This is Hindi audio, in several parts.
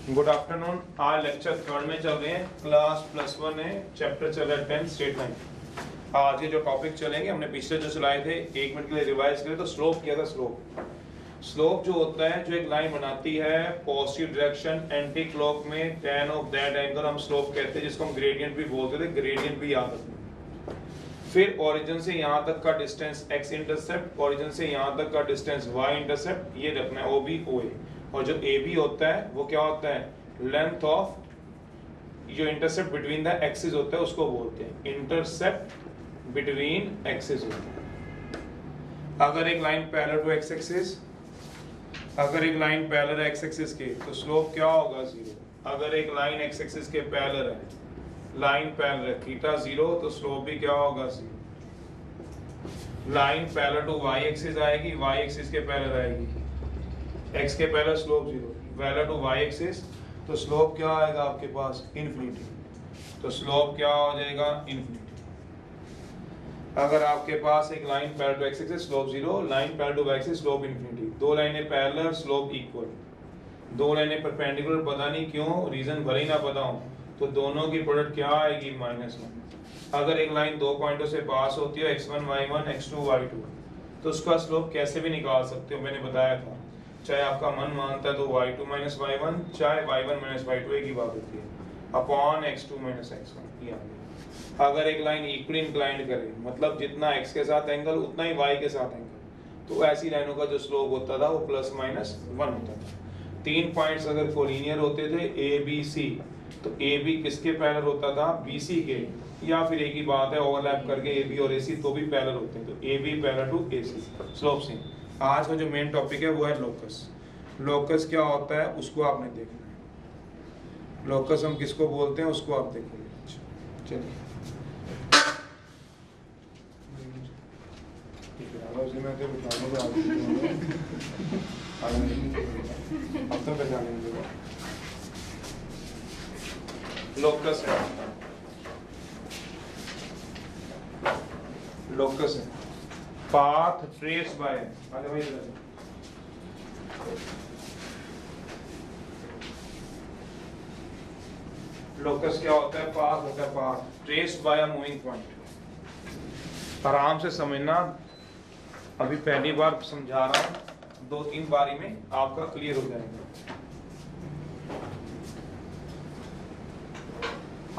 Good afternoon. आज लेक्चर थर्ड में चल रहे हैं, क्लास +1 है, चैप्टर चल रहा है 10 स्टेटमेंट। आज के जो टॉपिक चलेंगे हमने पिछले जो चलाए थे 1 मिनट के लिए रिवाइज करें तो स्लोप किया था। स्लोप जो होता है, जो एक लाइन बनाती है पॉजिटिव डायरेक्शन एंटी क्लॉक में, tan ऑफ दैट एंगल हम स्लोप कहते हैं, जिसको हम ग्रेडियंट भी बोलते थे। ग्रेडियंट भी याद रखना। फिर ओरिजिन से यहाँ तक का डिस्टेंस x इंटरसेप्ट, ओरिजिन से यहाँ तक का डिस्टेंस y इंटरसेप्ट, ये रखना है OB OA। और जो AB होता है वो क्या होता है, लेंथ ऑफ जो इंटरसेप्ट बिटवीन द एक्सिस होता है उसको बोलते हैं इंटरसेप्ट बिटवीन एक्सिस होता है। अगर एक line parallel to x axis, अगर एक लाइन पैरेलल है x एक्सिस के तो स्लोप क्या होगा, 0। अगर एक लाइन x एक्सिस के पैरेलल है, लाइन पैरेलल है थीटा 0, तो स्लोप भी क्या होगा, 0। Line parallel to y axis आएगी, y एक्सिस के पैरेलल आएगी, x के parallel slope 0, parallel to y axis तो स्लोप क्या आएगा आपके पास, इन्फिनिटी। तो स्लोप क्या हो जाएगा, इन्फिनिटी। अगर आपके पास एक line parallel to x axis slope 0, line parallel to y axis slope infinity. दो लाइनें पैरेलल स्लोप इक्वल, दो लाइनें परपेंडिकुलर, पता नहीं क्यों, रीजन भले ही ना पता हो, तो दोनों की प्रोडक्ट क्या आएगी, -1। अगर एक लाइन दो पॉइंटों से पास होती है x1 y1 x2 y2, तो उसका स्लोप कैसे भी निकाल सकते हो, मैंने बताया था। चाहे आपका मन मानता है तो y2 - y1, चाहे y1 - y2, एक ही बात होती है, अपॉन x2 - x1। ये अगर एक लाइन इक्वली इंक्लाइंड करे, मतलब जितना x के साथ एंगल उतना ही y के साथ एंगल, तो ऐसी लाइनों का जो स्लोप होता था वो ±1 होता था। 3 पॉइंट्स अगर कोलिनियर होते थे A B C, तो AB किसके पैरेलल होता था, BC के, या फिर एक ही बात है ओवरलैप करके AB और AC तो भी पैरेलल होते हैं, तो AB parallel to AC, slope same. आज का जो मेन टॉपिक है वो है लोकस। लोकस क्या होता है उसको आपने देखना है। लोकस हम किसको बोलते हैं उसको आप देखिए। चलिए लोकस है, लोकस है पाथ ट्रेस बाय, आगे भाई लोकस क्या होता है, पाथ होता है path trace by a moving point. आराम से समझना, अभी पहली बार समझा रहा हूं, 2-3 बारी में आपका क्लियर हो जाएगा।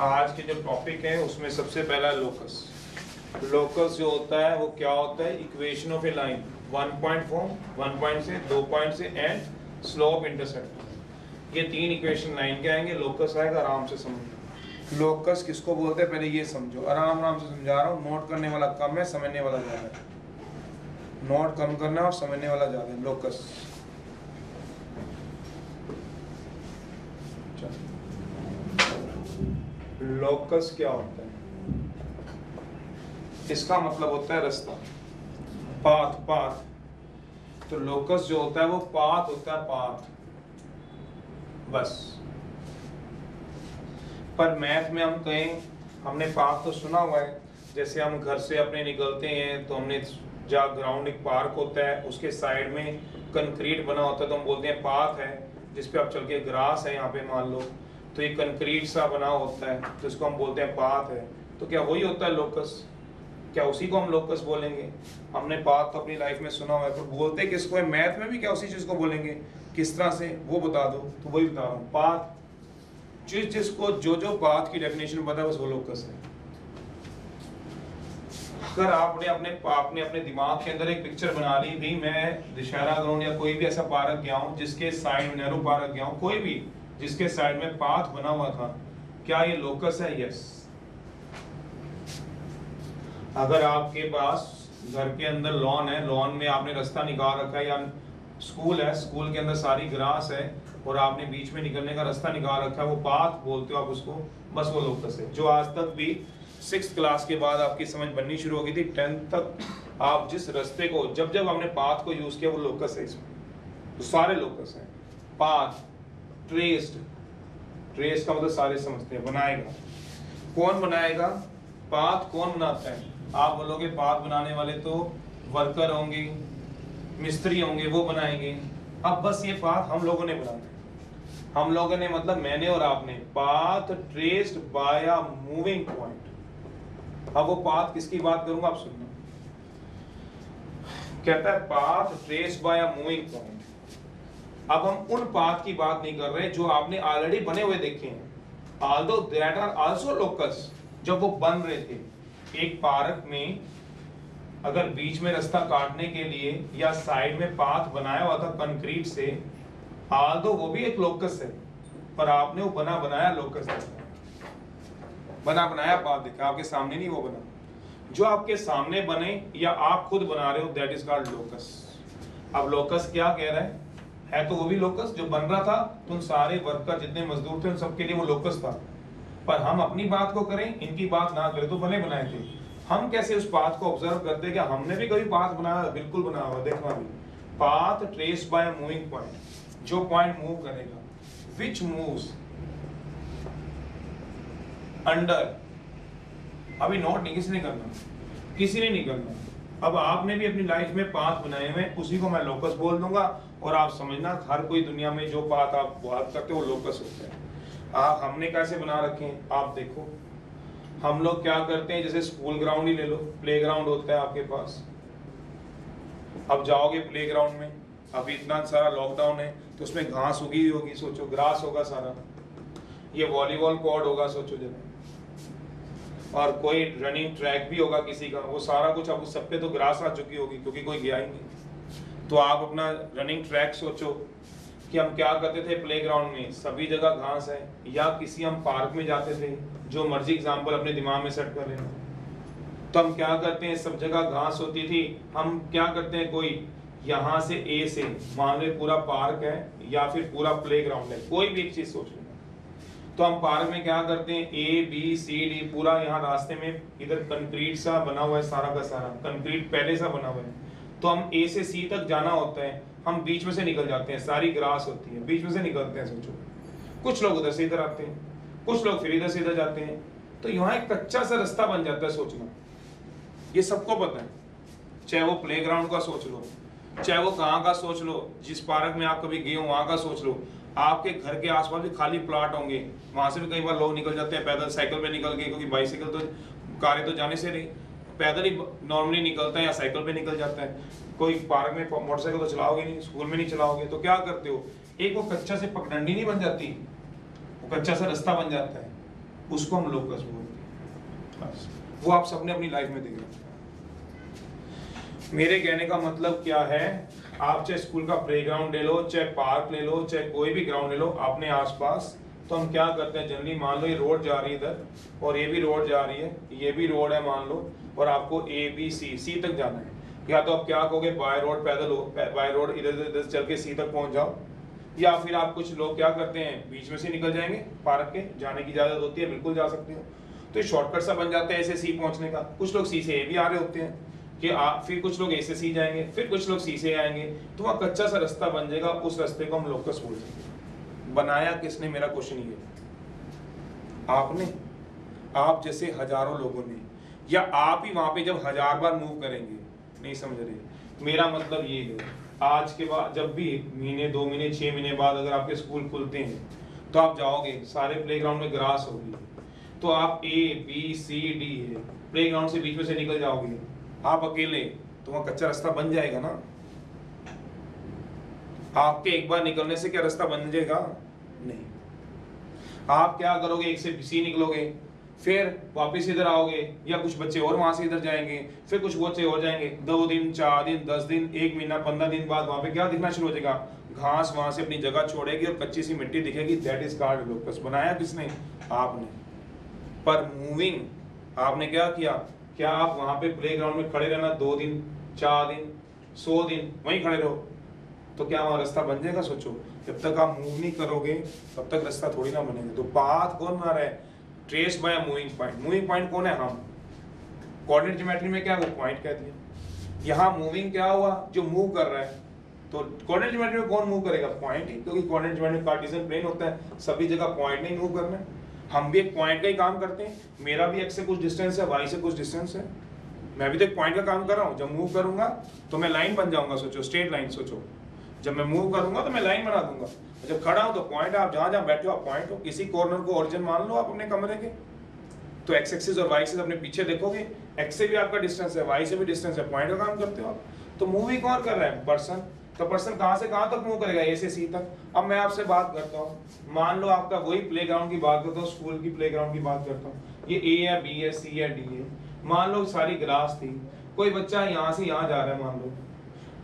आज के जो टॉपिक है उसमें सबसे पहला लोकस। लोकस जो होता है वो क्या होता है, equation of a line, 1 point form, 1 point से, 2 पॉइंट से एंड स्लोप इंटरसेप्ट। ये 3 इक्वेशन लाइन के आएंगे, लोकस आएगा। आराम से समझो लोकस किसको बोलते हैं, पहले ये समझो। आराम से समझा रहा हूँ, नोट करने वाला कम है, समझने वाला ज्यादा है। नोट कम करना और समझने वाला ज्यादा है। लोकस लोकस क्या होता है, इसका मतलब होता है रास्ता, पाथ। तो लोकस जो होता है वो पाथ होता है, पाथ बस। पर मैथ में हम कहें, हमने पाथ तो सुना हुआ है, जैसे हम घर से अपने निकलते हैं तो हमने जहाँ ग्राउंड एक पार्क होता है उसके साइड में कंक्रीट बना होता है, तो हम बोलते हैं पाथ है, जिसपे आप चल के, ग्रास है यहाँ पे मान लो, तो ये कंक्रीट सा बना होता है, तो इसको हम बोलते हैं पाथ है। तो क्या वही होता है लोकस, क्या उसी को हम लोकस बोलेंगे? हमने पाथ तो अपनी लाइफ में सुना हुआ है, तो बोलते किसको है, मैथ में भी क्या उसी चीज को बोलेंगे? किस तरह से वो बता दो, तो वही बता रहा हूँ। पाथ, जिसको जो पाथ की डेफिनेशन पता है बस वो लोकस है। अगर आपने अपने दिमाग के अंदर एक पिक्चर बना ली, भी मैं दशहरा ग्राउंड या कोई भी ऐसा पार्क गया हूँ जिसके साइड, नेहरू पार्क गया हूँ, कोई भी जिसके साइड में पाथ बना हुआ था, क्या ये लोकस है? यस। अगर आपके पास घर के अंदर लॉन है, लॉन में आपने रास्ता निकाल रखा है, या स्कूल है, स्कूल के अंदर सारी ग्रास है और आपने बीच में निकलने का रास्ता निकाल रखा है, वो पाथ बोलते हो आप उसको, बस वो लोकस है। जो आज तक भी 6th क्लास के बाद आपकी समझ बननी शुरू हो गई थी, 10th तक आप जिस रास्ते को, जब हमने पाथ को यूज किया, वो लोकस है। इसमें तो सारे लोकस हैं। पाथ, ट्रेस्ड, ट्रेस का मतलब सारे समझते हैं, बनाएगा। कौन बनाएगा? पाथ कौन बनाता है? आप बोलोगे पाथ बनाने वाले तो वर्कर होंगे, मिस्त्री होंगे, वो बनाएंगे। अब बस ये पाथ हम लोगों ने बनाना है। हम लोगों ने मतलब मैंने और आपने path traced by a moving point. अब वो पाथ किसकी बात करूंगा आप सुनना। कहता है path traced by a moving point. अब हम उन पाथ की बात नहीं कर रहे जो आपने ऑलरेडी बने हुए देखे हैं, although that are also locus. जब वो बन रहे थे एक पार्क में, अगर बीच में रास्ता काटने के लिए या साइड में पाथ बनाया हुआ था कंक्रीट से, ऑल्दो वो भी एक लोकस है, पर आपने वो बना बनाया लोकस देखा, बना बनाया पाथ देखा, आपके सामने नहीं वो बना। जो आपके सामने बने या आप खुद बना रहे हो, दैट इज कॉल्ड लोकस। अब लोकस क्या कह रहा है तो वो भी लोकस जो बन रहा था, तो उन सारे वर्कर जितने मजदूर थे उन सबके लिए वो लोकस था। पर हम अपनी बात को करें, इनकी बात ना करें, तो बने बनाए थे। हम कैसे उस पाथ को ऑब्जर्व करते हैं, क्या हमने भी कभी पाथ बनाया? बिल्कुल बनाया हुआ, देखना भी। Path traced by moving point, जो पॉइंट मूव करेगा, विच मूव्स अंडर, अभी नोट नहीं किसी ने करना, किसी ने नहीं करना। अब आपने भी अपनी लाइफ में पाथ बनाए हुए, उसी को मैं लोकस बोल दूंगा, और आप समझना हर कोई दुनिया में जो पाथ आप बात करते हो वो लोकस होते हैं। हमने कैसे बना रखे हैं आप देखो। हम लोग क्या करते हैं, जैसे स्कूल ग्राउंड ही ले लो, प्ले ग्राउंड होता है आपके पास। अब जाओगे प्ले ग्राउंड में, अभी इतना सारा लॉकडाउन है तो उसमें घास उगी हुई होगी, सोचो ग्रास होगा सारा। ये वॉलीबॉल कोर्ट होगा, सोचो जरा, और कोई रनिंग ट्रैक भी होगा किसी का, वो सारा कुछ, अब उस सब पे तो ग्रास आ चुकी होगी क्योंकि कोई गया ही नहीं। तो आप अपना रनिंग ट्रैक सोचो कि हम क्या करते थे प्ले ग्राउंड में, सभी जगह घास है, या किसी हम पार्क में जाते थे, जो मर्जी एग्जाम्पल अपने दिमाग में सेट कर लेना। तो हम क्या करते हैं, सब जगह घास होती थी, हम क्या करते हैं, कोई यहाँ से ए से मान लो पूरा पार्क है या फिर पूरा प्ले ग्राउंड है, कोई भी एक चीज सोच लेना। तो हम पार्क में क्या करते हैं, ए बी सी डी पूरा यहाँ रास्ते में इधर कंक्रीट सा बना हुआ है, सारा का सारा कंक्रीट पहले सा बना हुआ है। तो हम ए से सी तक जाना होता है, हम बीच में से निकल जाते हैं, सारी ग्रास होती है, बीच में से निकलते हैं। सोचो कुछ लोग उधर से इधर आते हैं, कुछ लोग फिर इधर से इधर जाते हैं, तो यहाँ एक कच्चा सा रास्ता बन जाता है। सोचना ये सबको पता है, चाहे वो प्ले ग्राउंड का सोच लो, चाहे वो कहाँ का सोच लो, जिस पार्क में आप कभी गए हो वहां का सोच लो, आपके घर के आसपास भी खाली प्लाट होंगे, वहां से भी कई बार लोग निकल जाते हैं पैदल, साइकिल पे निकल गए, क्योंकि बाइसिकल तो कारें तो जाने से नहीं, पैदल ही नॉर्मली निकलता है या साइकिल पे निकल जाता है। कोई पार्क में मोटरसाइकिल तो चलाओगे नहीं, स्कूल में नहीं चलाओगे, तो क्या करते हो, एक वो कच्चा से पगडंडी नहीं बन जाती, वो कच्चा सा रास्ता बन जाता है, उसको हम लोकस बोलते हैं। बस वो आप सबने अपनी लाइफ में देखा। मेरे कहने का मतलब क्या है, आप चाहे स्कूल का प्लेग्राउंड ले लो, चाहे पार्क ले लो, चाहे कोई भी ग्राउंड ले लो अपने आसपास, तो हम क्या करते हैं जनरली, मान लो ये रोड जा रही है इधर, और ये भी रोड जा रही है, ये भी रोड है मान लो, और आपको ए बी सी तक जाना है। या तो आप क्या कहोगे, बाय रोड पैदल हो, बाय रोड इधर चल के सी तक पहुंच जाओ, या फिर आप कुछ लोग क्या करते हैं बीच में से निकल जाएंगे, पार्क के जाने की इजाजत होती है, बिल्कुल जा सकते हो, तो ये शॉर्टकट सा बन जाता है ऐसे सी पहुंचने का। कुछ लोग सी से ए भी आ रहे होते हैं कि फिर कुछ लोग ए से सी जाएंगे, फिर कुछ लोग सी से आएंगे, तो वहाँ कच्चा सा रास्ता बन जाएगा, उस रास्ते को हम लोकस बोल सकते। बनाया किसने, मेरा क्वेश्चन ये है, आपने, आप जैसे हजारों लोगों ने, या आप ही वहां पे जब 1000 बार मूव करेंगे, नहीं समझ रहे मेरा मतलब ये है, आज के बाद जब भी महीने 2 महीने 6 महीने बाद अगर आपके स्कूल खुलते हैं, तो आप जाओगे सारे प्लेग्राउंड में ग्रास होगी, तो आप ए बी सी डी है, प्लेग्राउंड से बीच में से निकल जाओगे, आप अकेले, तो वहां कच्चा रास्ता बन जाएगा ना। आपके एक बार निकलने से क्या रास्ता बन जाएगा, नहीं। आप क्या करोगे, एक से सी निकलोगे, फिर वापस इधर आओगे, या कुछ बच्चे और वहां से इधर जाएंगे, फिर कुछ बच्चे और जाएंगे, 2 दिन 4 दिन 10 दिन 1 महीना 15 दिन बाद वहां पे क्या दिखना शुरू हो जाएगा, घास वहां से अपनी जगह छोड़ेगी और कच्ची सी मिट्टी दिखेगी। That is called locus. बनाया किसने, आपने। पर मूविंग आपने क्या किया, क्या आप वहां पे प्लेग्राउंड में खड़े रहना 2 दिन 4 दिन 100 दिन वहीं खड़े रहो, तो क्या वहां रास्ता बन जाएगा। सोचो, जब तक आप मूव नहीं करोगे तब तक रास्ता थोड़ी ना बनेगा। तो पाथ कौन बना रहा है, trace bye moving point. Moving point कौन है, हम। कोऑर्डिनेट ज्योमेट्री में क्या है, वो पॉइंट कह दिया। यहाँ मूविंग क्या हुआ, जो मूव कर रहा है, तो कोऑर्डिनेट ज्योमेट्री में कौन मूव करेगा, पॉइंट ही, क्योंकि कोऑर्डिनेट ज्योमेट्री कार्टेशियन प्लेन होता है, सभी जगह पॉइंट नहीं मूव करना है। हम भी एक पॉइंट का ही काम करते हैं, मेरा भी एक्स से कुछ डिस्टेंस है, वाई से कुछ डिस्टेंस है, मैं भी तो एक पॉइंट का काम कर रहा हूँ। जब मूव करूंगा तो मैं लाइन बन जाऊंगा, सोचो स्ट्रेट लाइन। सोचो जब मैं मूव करूंगा तो मैं लाइन बना दूंगा, जब खड़ा हूं तो पॉइंट, आप जहां जहां बैठे हो आप पॉइंट हो। किसी कॉर्नर को ओरिजिन मान लो आप अपने कमरे के, तो एक्स एक्सिस और वाई एक्सिस अपने पीछे देखोगे, एक्स से भी आपका डिस्टेंस है, वाई से भी डिस्टेंस है, पॉइंट का काम करते हो आप। तो मूव ही कौन कर रहा है? पर्सन। तो पर्सन कहां से कहां तक मूव करेगा? ए से सी तक। अब मैं आपसे बात करता हूँ, मान लो आपका वही प्लेग्राउंड की बात करता हूँ, स्कूल की प्लेग्राउंड की बात करता हूँ, ये ए है, बी है, सी है, डी है। मान लो सारी ग्रास थी, कोई बच्चा यहाँ से यहाँ जा रहा है मान लो,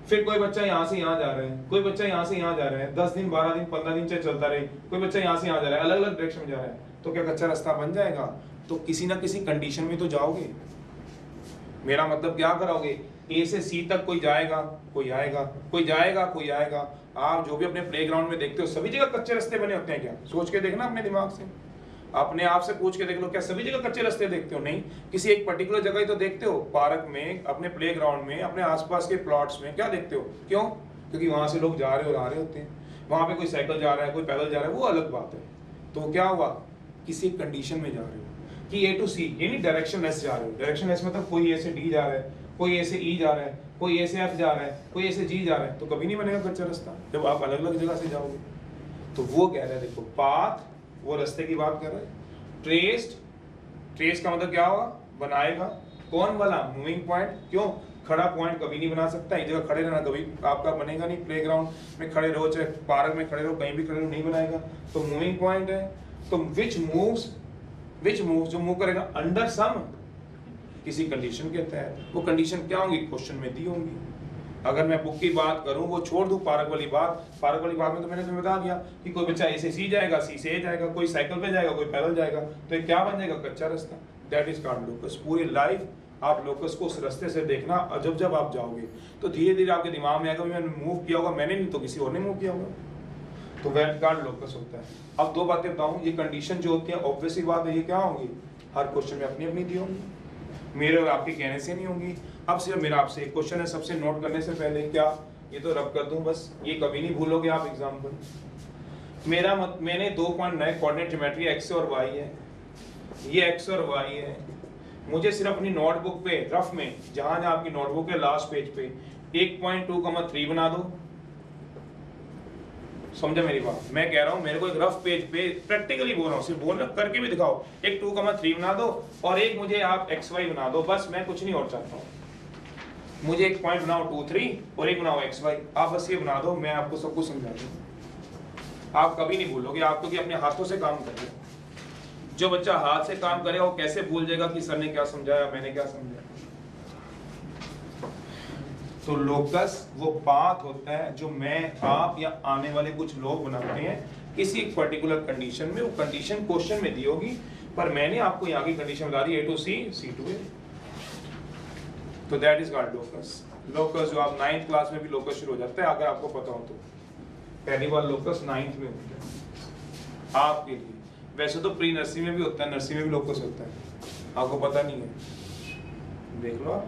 फिर कोई बच्चा यहाँ से यहाँ जा रहा है, कोई बच्चा यहाँ से यहाँ जा रहा है, 10 दिन 12 दिन 15 दिन चाहे चलता रहे, कोई बच्चा यहाँ से यहाँ जा रहा है, अलग अलग डायरेक्शन में जा रहा है, तो क्या कच्चा रास्ता बन जाएगा? तो किसी ना किसी कंडीशन में तो जाओगे। मेरा मतलब क्या कराओगे? ए से सी तक कोई जाएगा कोई आएगा, कोई जाएगा कोई आएगा। आप जो भी अपने प्लेग्राउंड में देखते हो सभी जगह कच्चे रास्ते बने होते हैं क्या? सोच के देखना अपने दिमाग से, अपने आप से पूछ के देख लो, क्या सभी जगह कच्चे रास्ते देखते हो? नहीं, किसी एक पर्टिकुलर जगह ही तो देखते हो। पार्क में, अपने प्लेग्राउंड में, अपने आसपास के प्लॉट्स में क्या देखते हो? क्यों? क्योंकि वहां से लोग जा रहे और आ रहे होते हैं, वहां पे कोई साइकिल जा रहा है, कोई पैदल जा रहा है, वो अलग बात है। तो क्या हुआ? किसी कंडीशन में जा रहे हो कि ए टू सी, यानी डायरेक्शन लेस जा रहे हो। डायरेक्शन लेस मतलब कोई ए से डी जा रहा है, कोई ए से ई जा रहा है, कोई ए से एफ जा रहा है, कोई ए से जी जा रहा है, तो कभी नहीं बनेगा कच्चा रास्ता जब आप अलग अलग जगह से जाओगे। तो वो कह रहे हैं, देखो पाथ, वो रास्ते की बात कर रहे हैं। ट्रेस्ड, ट्रेस का मतलब क्या होगा? बनाएगा। कौन वाला? Moving point. क्यों? खड़ा पॉइंट कभी नहीं बना सकता, एक जगह खड़े रहना कभी आपका बनेगा नहीं। प्लेग्राउंड में खड़े रहो, चाहे पार्क में खड़े रहो, कहीं भी खड़े रहो, नहीं बनाएगा। तो मूविंग पॉइंट है। तो विच मूव्स, जो मूव करेगा अंडर सम, किसी कंडीशन के तहत। वो कंडीशन क्या होंगी? क्वेश्चन में दी होंगी। अगर मैं बुक की बात करूं, वो छोड़ दूं पार्क वाली बात, पार्क वाली बात में तो मैंने तुम्हें बता दिया कि कोई बच्चा ए से सी जाएगा, सी से ए जाएगा, कोई साइकिल पे जाएगा, कोई पैदल जाएगा, तो ये क्या बन जाएगा? कच्चा रास्ता। That is called locus. पूरी लाइफ आप लोकस को उस रास्ते से देखना, और जब आप जाओगे तो धीरे धीरे आपके दिमाग में आएगा मैंने मूव किया होगा, मैंने नहीं तो किसी और ने मूव किया होगा। तो दैट कॉल्ड लोकस होता है। अब दो बातें बताऊं, ये कंडीशन जो होती है ऑब्वियसली बात है, ये क्या होंगी? हर क्वेश्चन में अपनी अपनी दी होंगी, मेरे और आपके कहने से नहीं होंगी। अब सिर्फ मेरा आपसे एक क्वेश्चन है, सबसे नोट करने से पहले, क्या ये तो रब कर दूं बस, ये कभी नहीं भूलोगे आप एग्जाम्पल। मैंने 2 पॉइंट नए कोऑर्डिनेट ज्योमेट्री एक्स और वाई है, ये एक्स और वाई है। मुझे सिर्फ अपनी नोटबुक पे रफ में, जहां जहां आपकी नोटबुक है लास्ट पेज पे 1.2,3 बना दो। समझा मेरी बात? मैं कह रहा हूं मेरे को एक रफ पेज पे प्रैक्टिकली बोल रहा हूं, सिर्फ बोलना करके भी दिखाओ। एक 2,3 बना दो और एक मुझे आप xy बना दो, बस मैं कुछ नहीं और चाहता हूं। मुझे एक पॉइंट बनाओ 2, 3 और एक बनाओ xy, आप बस ये बना दो, मैं आपको सब कुछ समझा दूंगा। आप कभी नहीं भूलोगे, आप क्योंकि अपने हाथों से काम करिए। जो बच्चा हाथ से काम करेगा वो कैसे भूल जाएगा कि सर ने क्या समझाया, मैंने क्या समझाया? तो लोकस वो पाथ होता है जो मैं, आप या आने वाले कुछ लोग बनाते हैं किसी एक पर्टिकुलर कंडीशन में। वो कंडीशन क्वेश्चन में दी होगी, पर मैंने आपको यहाँ की कंडीशन बता दी, A to C, C to A। तो that is called locus. Locus जो आप 9th क्लास में भी लोकस शुरू हो जाता है, अगर आपको पता हो तो। पहली बार लोकस 9th में होता है आपके लिए। वैसे तो प्री नर्सरी में भी होता है, नर्सरी में भी लोकस होता है, आपको पता नहीं है। देख लो आप,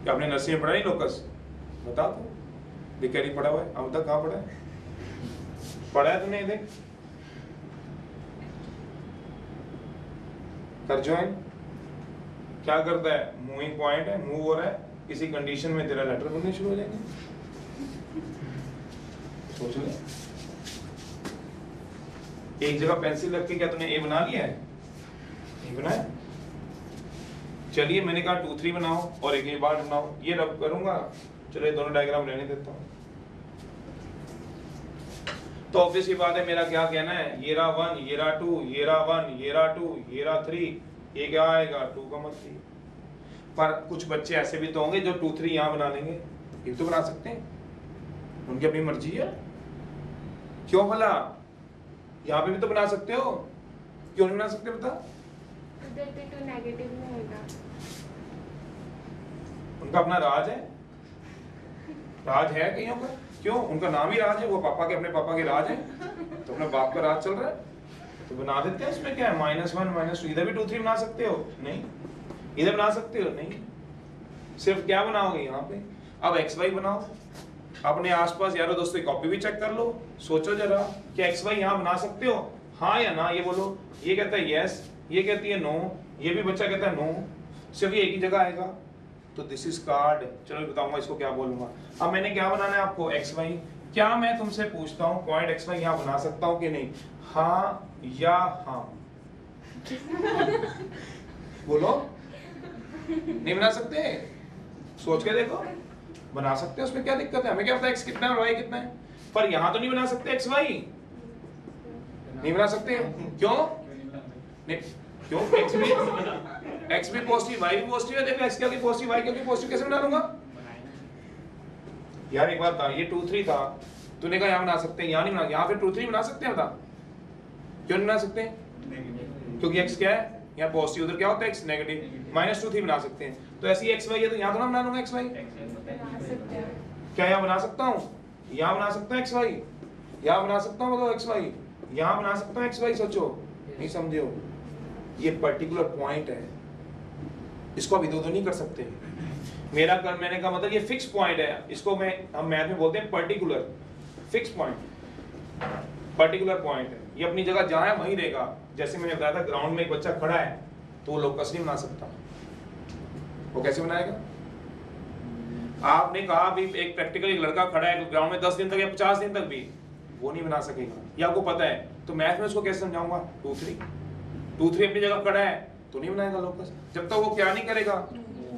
क्या आपने नर्सरी में पढ़ा नहीं लोकस? बता दो, दिक्कत पढ़ा हुआ है अब तक? कहाँ पढ़ा है? पढ़ा है तुमने? देख कर ज्वाइन क्या करता है? मूविंग पॉइंट है, मूव हो रहा है, किसी कंडीशन में तेरा लेटर बनने शुरू हो जाएंगे। सोच ले, एक जगह पेंसिल रख के क्या तूने ए बना लिया है? नहीं बनाया। चलिए मैंने कहा 2, 3 बनाओ और एक बार बनाओ, ये रब करूंगा। चलो ये दोनों डायग्राम रहने देता हूं। तो ऑब्वियस ही बात है, मेरा क्या कहना है? ये रहा 1, ये रहा 2, ये रहा 1, ये रहा 2, ये रहा 3, ये क्या आएगा? 2,3। पर कुछ बच्चे ऐसे भी तो होंगे जो 2, 3 यहाँ बना लेंगे, ये तो बना सकते हैं, उनकी अपनी मर्जी है। क्यों भला? यहाँ पे भी तो बना सकते हो, क्यों नहीं बना सकते बता? उधर पे तो नेगेटिव में होगा। उनका अपना राज है, राज है कहीं पर। क्यों? उनका नाम ही राज है, वो पापा के, अपने पापा के राज है, तो अपने बाप का राज चल रहा है, तो बना देते हैं। इसमें क्या है? -1, -2, इधर भी 2, 3 बना सकते हो, नहीं इधर बना सकते हो, नहीं। सिर्फ क्या बनाओगे यहाँ पे? अब xy बनाओ। अपने आसपास यारो दोस्तों कॉपी भी चेक कर लो, सोचो जरा कि xy यहाँ बना सकते हो, हाँ या ना? ये बोलो। ये कहता है यस, ये कहती है नो, ये भी बच्चा कहता है नो, सिर्फ ये एक ही जगह आएगा। तो दिस इज कार्ड। चलो बताऊंगा इसको क्या बोलूंगा। अब मैंने क्या बनाना है आपको? xy। क्या मैं तुमसे पूछता हूँ पॉइंट एक्स वाई यहाँ बना सकता हूँ कि नहीं? हाँ या हाँ? बोलो। नहीं बना सकते? सोच के देखो, बना सकते हैं, उसमें क्या दिक्कत है? हमें क्या पता एक्स कितना है और वाई कितना है, पर यहाँ तो नहीं बना सकते एक्स वाई, नहीं बना सकते। क्यों नहीं? क्यों? एक्स भी पॉजिटिव वाई भी पॉजिटिव है। देखो एक्स क्या पॉजिटिव वाई क्योंकि पॉजिटिव, कैसे बना लूंगा यार? एक बात था, ये 2 3 था, तूने कहा यहाँ बना सकते हैं, यहाँ नहीं बना, यहाँ फिर 2 3 बना सकते हैं? बता क्यों नहीं बना सकते? क्योंकि x क्या है यहाँ पॉजिटिव, उधर क्या होता है x नेगेटिव, -2 3 बना सकते हैं। तो ऐसी x y है तो यहाँ तो ना बना लूंगा x y, क्या यहाँ बना सकता हूँ? यहाँ बना सकता हूँ x y, यहाँ बना सकता हूँ x y, यहाँ बना सकता हूँ x y। सोचो, नहीं समझे हो? ये पर्टिकुलर पॉइंट है, इसको आप इधर-उधर नहीं कर सकते। मेरा कर मैंने कहा मतलब ये फिक्स पॉइंट है, इसको हम मैथ में बोलते हैं particular, fix point, particular point है, ये अपनी जगह जहां है वहीं रहेगा। जैसे मैंने बताया था ग्राउंड में एक बच्चा खड़ा है तो वो लोकस नहीं बना सकता, वो कैसे बनाएगा? आपने कहा भी एक प्रैक्टिकल एक लड़का खड़ा है ग्राउंड में 10 दिन तक या 50 दिन तक भी, वो नहीं बना सकेगा, ये आपको पता है। तो मैथ में उसको कैसे समझाऊंगा? 2 3 अपनी जगह खड़ा है तो नहीं बनाएगा लोकस, जब तक वो क्या नहीं करेगा,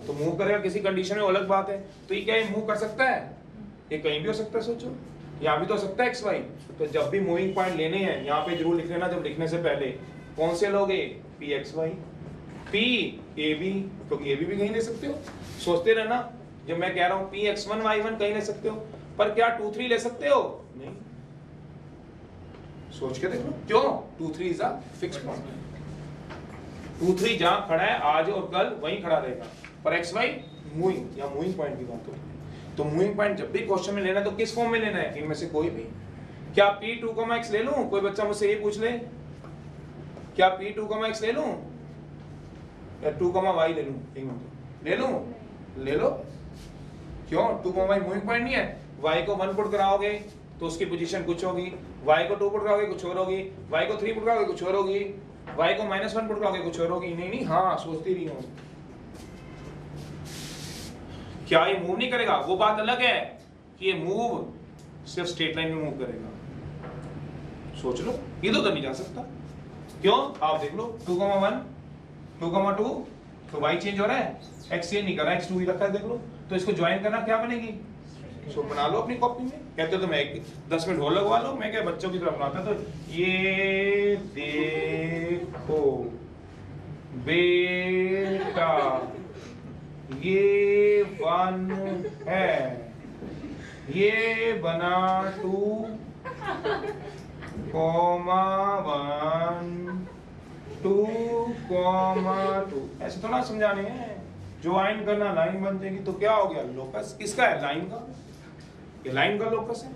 तो मूव करेगा किसी कंडीशन में, अलग बात है। तो ये क्या है, मूव कर सकता है, ये कहीं भी हो सकता है। सोचो यहाँ भी तो हो सकता है एक्स वाई। तो जब भी मूविंग पॉइंट लेने हैं यहाँ पे जरूर लिख लेना, जब लिखने से पहले कौन से लोगे, P X Y, P A B, क्योंकि ए बी भी कहीं ले सकते हो। सोचते रहना, जब मैं कह रहा हूँ P X one Y one कहीं ले सकते हो, पर क्या 2 3 ले सकते हो? नहीं। सोच के देखो, क्यों? 2 3 इज अ फिक्स पॉइंट, 2 3 जहां खड़ा है आज और कल वहीं खड़ा रहेगा, पर एक्स वाई मूविंग या मूविंग पॉइंट की बात होती है। तो मूविंग पॉइंट जब भी क्वेश्चन में लेना है तो किस फॉर्म में लेना है? इनमें से कोई भी। क्या P2, x ले लूं? कोई बच्चा मुझसे ये पूछ ले, क्या P2, x ले लूं या 2, y ले लूं? एक मिनट, ले लूं? ले लो। क्यों? 2, y मूविंग पॉइंट नहीं है। y को 1 पुट कराओगे तो उसकी पोजीशन कुछ होगी, y को 2 पुट कराओगे कुछ और होगी, y को 3 पुट कराओगे कुछ और होगी, y को -1 पुट कराओगे कुछ और होगी। नहीं, हाँ सोचती रही हूं। क्या ये मूव नहीं करेगा? वो बात अलग है कि ये मूव सिर्फ स्ट्रेट लाइन में मूव करेगा। सोच लो, इधर तो नहीं जा सकता। क्यों? आप देख लो 2, 1, 2, 2, तो y चेंज हो रहा है, x चेंज नहीं कर रहा है, x2 ही रखा है। देख लो, तो इसको ज्वाइन करना क्या बनेगी? सो बना लो अपनी कॉपी में। कहते हो तो मैं 10 मिनट और लगवा लो, मैं क्या बच्चों की तरह बनाता। तो ये देखो बेटा, ये 1 है, ये बना 2, 1, 2, 2। ऐसे थोड़ा समझाने हैं, ज्वाइन करना, लाइन बन जाएगी। तो क्या हो गया? लोकस किसका है? लाइन का। ये लाइन का लोकस है।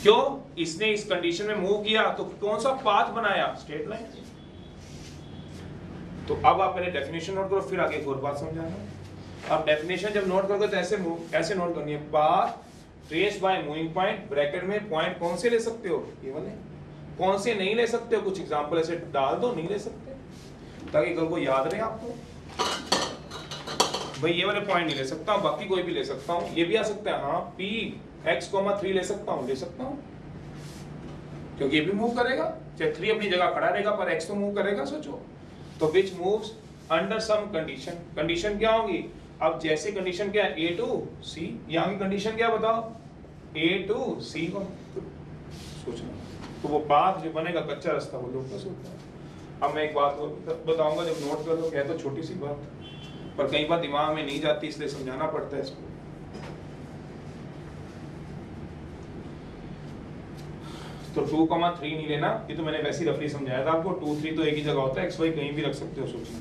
क्यों? इसने इस कंडीशन में मूव किया तो कौन सा पाथ बनाया? Straight line. तो अब आप पहले डेफिनेशन नोट करो, फिर आगे एक और बात समझाना। अब डेफिनेशन जब नोट करोगे तो ऐसे नोट करनी है, path trace bye moving point, bracket में पॉइंट कौन से ले सकते हो, ये वाले। कौन से नहीं ले सकते हो, कुछ एग्जांपल ऐसे डाल दो, नहीं ले सकते, ताकि कल को याद रहे आपको। भाई ये वाले पॉइंट नहीं ले सकता हूं, बाकी कोई भी ले सकता हूं। ये भी आ सकता है, हाँ p x, 3 ले सकता हूं, ले सकता हूं, क्योंकि ये भी मूव करेगा। चाहे 3 अपनी जगह खड़ा रहेगा पर x तो मूव करेगा। सोचो, तो which moves under some condition. Condition क्या होगी? अब जैसे कंडीशन क्या है, a to c, यहाँ की कंडीशन क्या बताओ, a to c को सोचना। तो वो पाथ जो बनेगा कच्चा रास्ता, वो लोकस होता है। अब मैं एक बात बताऊंगा, जब नोट कर लो, कह तो छोटी सी बात, पर कई बार दिमाग में नहीं जाती, इसलिए समझाना पड़ता है इसको। तो 2, 3 नहीं लेना, ये तो मैंने वैसे ही रफली समझाया था आपको। 2 3 तो एक ही जगह होता है, x y कहीं भी रख सकते हो। सोचना,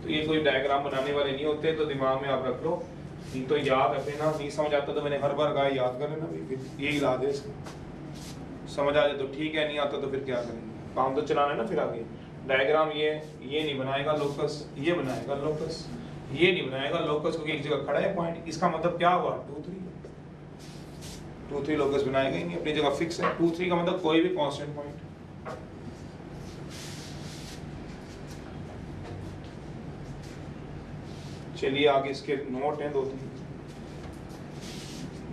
तो ये कोई डायग्राम बनाने वाले नहीं होते, तो दिमाग में आप रख लो। नहीं तो याद रख लेना, नहीं समझ आता तो मैंने हर बार कहा याद कर लेना, यही इलाज है इसका। समझ आ जाए तो ठीक है, नहीं आता तो फिर क्या करेंगे, काम तो चलाना है ना। फिर आगे डायग्राम ये नहीं बनाएगा लोकस, ये बनाएगा लोकस, ये नहीं बनाएगा लोकस, क्योंकि एक जगह खड़ा है पॉइंट। इसका मतलब क्या हुआ? 2 3 लोकस बनाएगा ही नहीं, अपनी जगह फिक्स है। 2 3 का मतलब कोई भी कांस्टेंट पॉइंट। चलिए आगे इसके नोट हैं 2 3,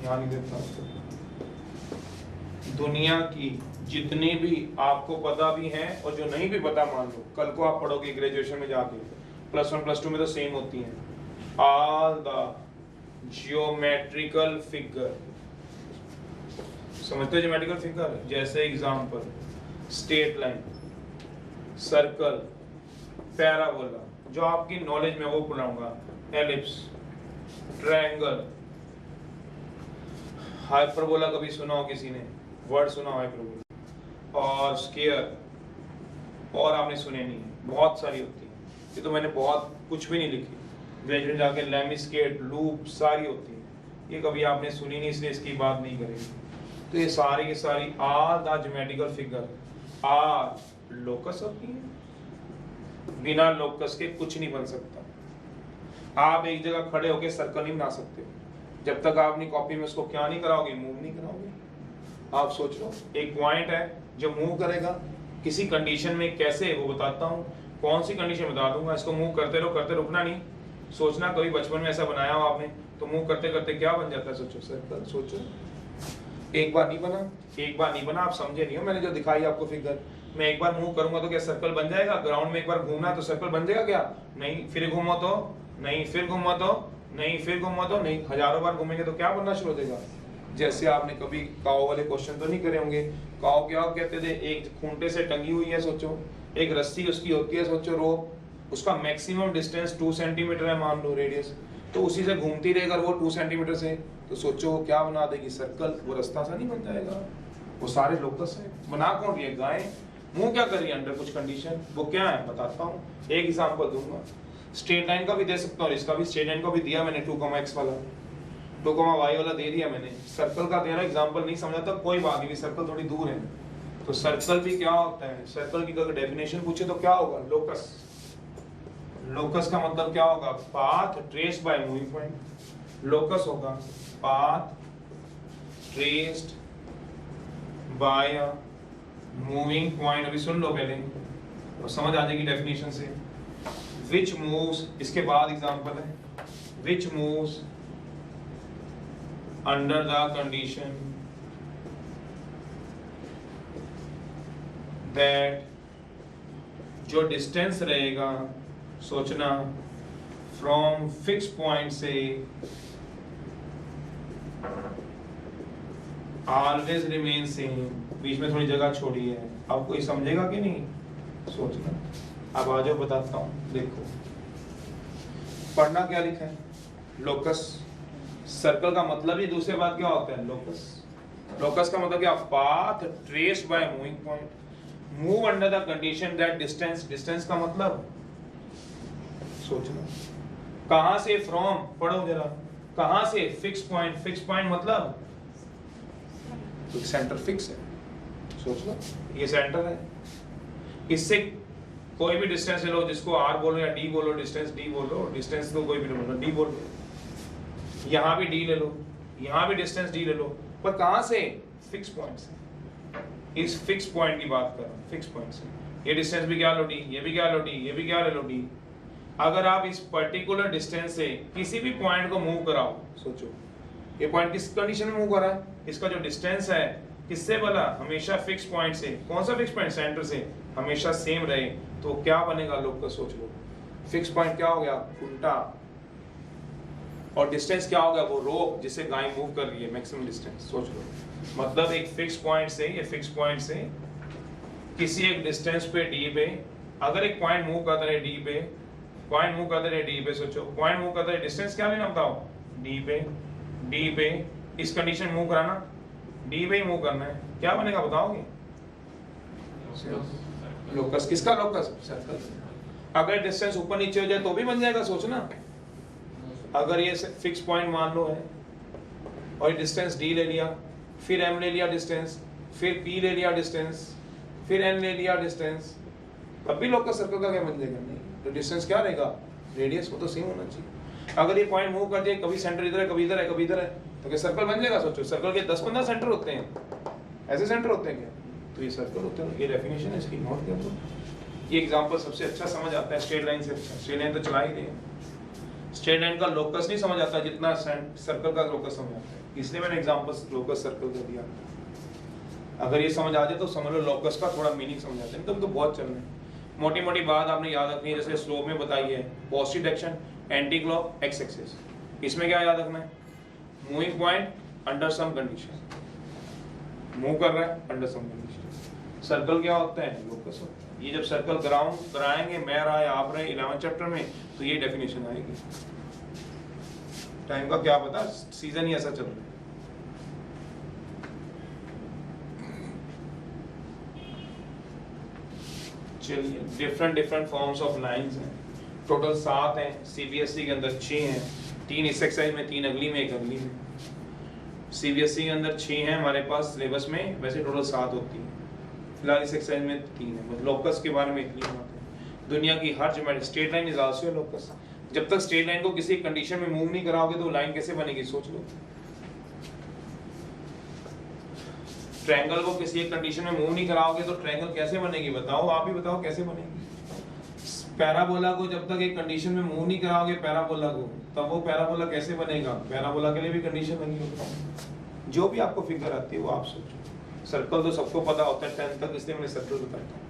यहाँ नहीं देता। दुनिया की जितनी भी आपको पता भी हैं और जो नहीं भी पता, मान लो कल को आप पढ़ोगे ग्रेजुएशन में जाके, +1 +2 में तो सेम होती हैं, ऑल द जियोमेट्रिकल फिगर, समझते हो ज्योमेट्रिकल फिगर? जैसे example straight line, circle, parabola, जो आपकी नॉलेज में वो पढ़ाऊंगा, एलिप्स, ट्रायंगल, हाइपरबोला कभी सुना हो किसी ने, वर्ड सुना हो हाइपरबोला, और स्क्वायर, और आपने सुने नहीं, बहुत सारी होती है, ये तो मैंने बहुत कुछ भी नहीं लिखी, ग्रेजुएट जाके लेमिस्केट, लूप सारी होती है, ये कभी आपने सुनी नहीं इसलिए इसकी बात नहीं करेंगे। तो ये सारी की सारी are the geometrical figure are locus होती है, बिना लोकस के कुछ नहीं बन सकता। आप एक जगह खड़े होकर सर्कल नहीं बना सकते जब तक आप अपनी कॉपी में उसको क्या नहीं कराओगे, मूव नहीं कराओगे। आप सोच लो, एक पॉइंट है जो मूव करेगा किसी कंडीशन में, कैसे वो बताता हूँ, कौन सी कंडीशन बता दूंगा, इसको मूव करते रहो, करते रुकना नहीं। सोचना कभी बचपन में ऐसा बनाया हो आपने, तो मूव करते करते क्या बन जाता है, सोचो सर्कल। सोचो, एक बार नहीं बना, एक बार नहीं बना, आप समझे नहीं हो, मैंने जो दिखाई आपको फिगर, मैं एक बार मूव करूंगा तो क्या सर्कल बन जाएगा? ग्राउंड में एक बार घूमना तो सर्कल बन जाएगा क्या? नहीं। फिर घूमो तो नहीं, फिर घूमो तो नहीं, फिर घूमो तो नहीं, हजारों बार घूमेंगे तो क्या बनना शुरू हो जाएगा? जैसे आपने कभी काओ वाले क्वेश्चन तो नहीं करे होंगे, काओ क्या कहते थे, एक खूंटे से टंगी हुई है, सोचो, एक रस्सी उसकी होती है, सोचो रोप, उसका मैक्सिमम डिस्टेंस 2 सेंटीमीटर है मान लो रेडियस, तो उसी से घूमती रहेगा वो 2 सेंटीमीटर से, तो सोचो वो क्या बना देगी, सर्कल। वो रास्ता सा नहीं बन जाएगा, वो सारे लोकस है। बना कौन रही है? गाय। मुंह क्या कर रही है अंडर कुछ कंडीशन, वो क्या है बताता हूँ, एक एग्जांपल दूंगा। स्ट्रेट लाइन का भी दे सकता हूँ, इसका भी स्ट्रेट लाइन का भी दिया मैंने, 2x वाला, 2y वाला दे दिया मैंने। सर्कल का दे रहा एग्जांपल नहीं समझा तो कोई बात नहीं, सर्कल थोड़ी दूर है। तो सर्कल भी क्या होता है, सर्कल की अगर डेफिनेशन पूछे तो क्या होगा, लोकस। लोकस का मतलब क्या होगा, path traced by moving point. Locus होगा path traced by a moving point. अभी सुन लो पहले और समझ आ जाएगी डेफिनेशन से। विच मूव्स, इसके बाद एग्जांपल है, विच moves under the condition that, जो डिस्टेंस रहेगा, सोचना, फ्रॉम फिक्स पॉइंट से ऑलवेज रिमेन सेम। बीच में थोड़ी जगह छोड़ी है, अब कोई समझेगा कि नहीं, सोचना। अब आ जाओ बताता हूं, देखो पढ़ना क्या लिखा है, लोकस। सर्कल का मतलब ही दूसरे बात क्या होता है, लोकस। लोकस का मतलब क्या, path traced by moving point, move under the condition that distance, distance का मतलब सोचना, कहां से, फ्रॉम, पढ़ो जरा, कहां से, फिक्स पॉइंट, फिक्स पॉइंट मतलब सेंटर फिक्स है, सोच लो, ये सेंटर है, इससे कोई भी डिस्टेंस ले लो, जिसको r बोलो या d बोलो, डिस्टेंस d बोलो, डिस्टेंस तो कोई भी बोलो, d बोल लो, यहां भी d ले लो, यहां भी डिस्टेंस d ले लो, पर कहां से, फिक्स पॉइंट से। इस फिक्स पॉइंट की बात कर रहा हूं, फिक्स पॉइंट से। ये डिस्टेंस भी क्या लो d, ये भी क्या लो d, ये भी क्या ले लो d। अगर आप इस पर्टिकुलर डिस्टेंस से किसी भी पॉइंट को मूव कराओ, सोचो ये पॉइंट किस कंडीशन में मूव कर रहा है, इसका जो डिस्टेंस है किससे वाला, हमेशा फिक्स पॉइंट से। कौन सा फिक्स पॉइंट, सेंटर से, हमेशा सेम रहे, तो क्या बनेगा लोग का, सोच लो। फिक्स पॉइंट क्या हो गया, उल्टा, और डिस्टेंस क्या हो गया, वो रोप जिससे गाय मूव कर रही है, मैक्सिमम डिस्टेंस। सोच लो, मतलब एक फिक्स पॉइंट से, ये फिक्स पॉइंट से किसी एक डिस्टेंस पे d पे, अगर एक पॉइंट मूव करता रहे d पे, पॉइंट मूव करता रहे d पे, सोचो पॉइंट मूव करता रहे, डिस्टेंस क्या लेना बताओ, d पे, इस कंडीशन मूव कराना, d पे ही मूव करना है, क्या बनेगा बताओगे, लोकस। किसका लोकस, सर्कल। अगर डिस्टेंस ऊपर नीचे हो जाए तो भी बन जाएगा, सोचना। अगर ये फिक्स पॉइंट मान लो है और डिस्टेंस d ले लिया, फिर m ले लिया डिस्टेंस, फिर p ले लिया डिस्टेंस, फिर n ले लिया डिस्टेंस, तब भी लोकस सर्कल का क्या बन जाएगा, नहीं। तो डिस्टेंस क्या रहेगा, रेडियस, वो तो सेम होना चाहिए। अगर ये पॉइंट मूव कर दिए, कभी सेंटर इधर है, कभी इधर है, कभी इधर है, तो क्या सर्कल बन जाएगा, सोचो। सर्कल के 10-15 सेंटर होते हैं, ऐसे सेंटर होते हैं क्या, तो ये सर्कल होते हैं। ये डेफिनेशन है इसकी, नोट कर लो। ये एग्जांपल सबसे अच्छा समझ आता है स्ट्रेट लाइन से। स्ट्रेट लाइन तो चला ही नहीं, स्ट्रेट लाइन का लोकस नहीं समझ आता जितना सर्कल का लोकस समझ आता है, इसलिए मैंने एग्जांपल लोकस सर्कल का दिया। अगर ये समझ आ जाए तो समझ लो लोकस का थोड़ा मीनिंग समझ आते हैं, तो बहुत चल रहे हैं। मोटी मोटी बात आपने याद रखनी है, जैसे स्लोप में बताई है positive direction, anti clock, X axis. इसमें क्या याद रखना है? Moving point under some condition, move कर रहा है अंडर सम कंडीशन। सर्कल क्या होता है? लोकस होता है। ये जब सर्कल ग्राउंड कराएंगे, मैं रहा या आप रहे 11 चैप्टर में, तो ये डेफिनेशन आएगी। टाइम का क्या पता, सीजन ही ऐसा चल रहा है। चलिए, different different forms of lines हैं, टोटल 7 हैं। सीबीएसई के अंदर 6 हैं, 3 इस एक्सरसाइज में, 3 अगली में, 1 अगली में। सीबीएसई के अंदर 6 हैं हमारे पास सिलेबस में, वैसे टोटल 7 होती है, फिलहाल इस एक्सरसाइज में 3 है। मतलब लोकस के बारे में इतनी बात है। दुनिया की हर geometry, straight line is also locus. जब तक स्ट्रेट लाइन को किसी कंडीशन में मूव नहीं कराओगे तो लाइन कैसे बनेगी? सोच लो। ट्रायंगल को किसी एक कंडीशन में मूव नहीं कराओगे तो ट्रायंगल कैसे बनेगी? बताओ, आप ही बताओ कैसे बनेगी। पैराबोला को जब तक एक कंडीशन में मूव नहीं कराओगे पैराबोला को, तब वो पैराबोला कैसे बनेगा? पैराबोला के लिए भी कंडीशन लगी होती है। जो भी आपको फिगर आती है वो आप सोचो। सर्कल तो सबको पता होता है 10th तक, इसलिए मैंने सर्कल बताया था।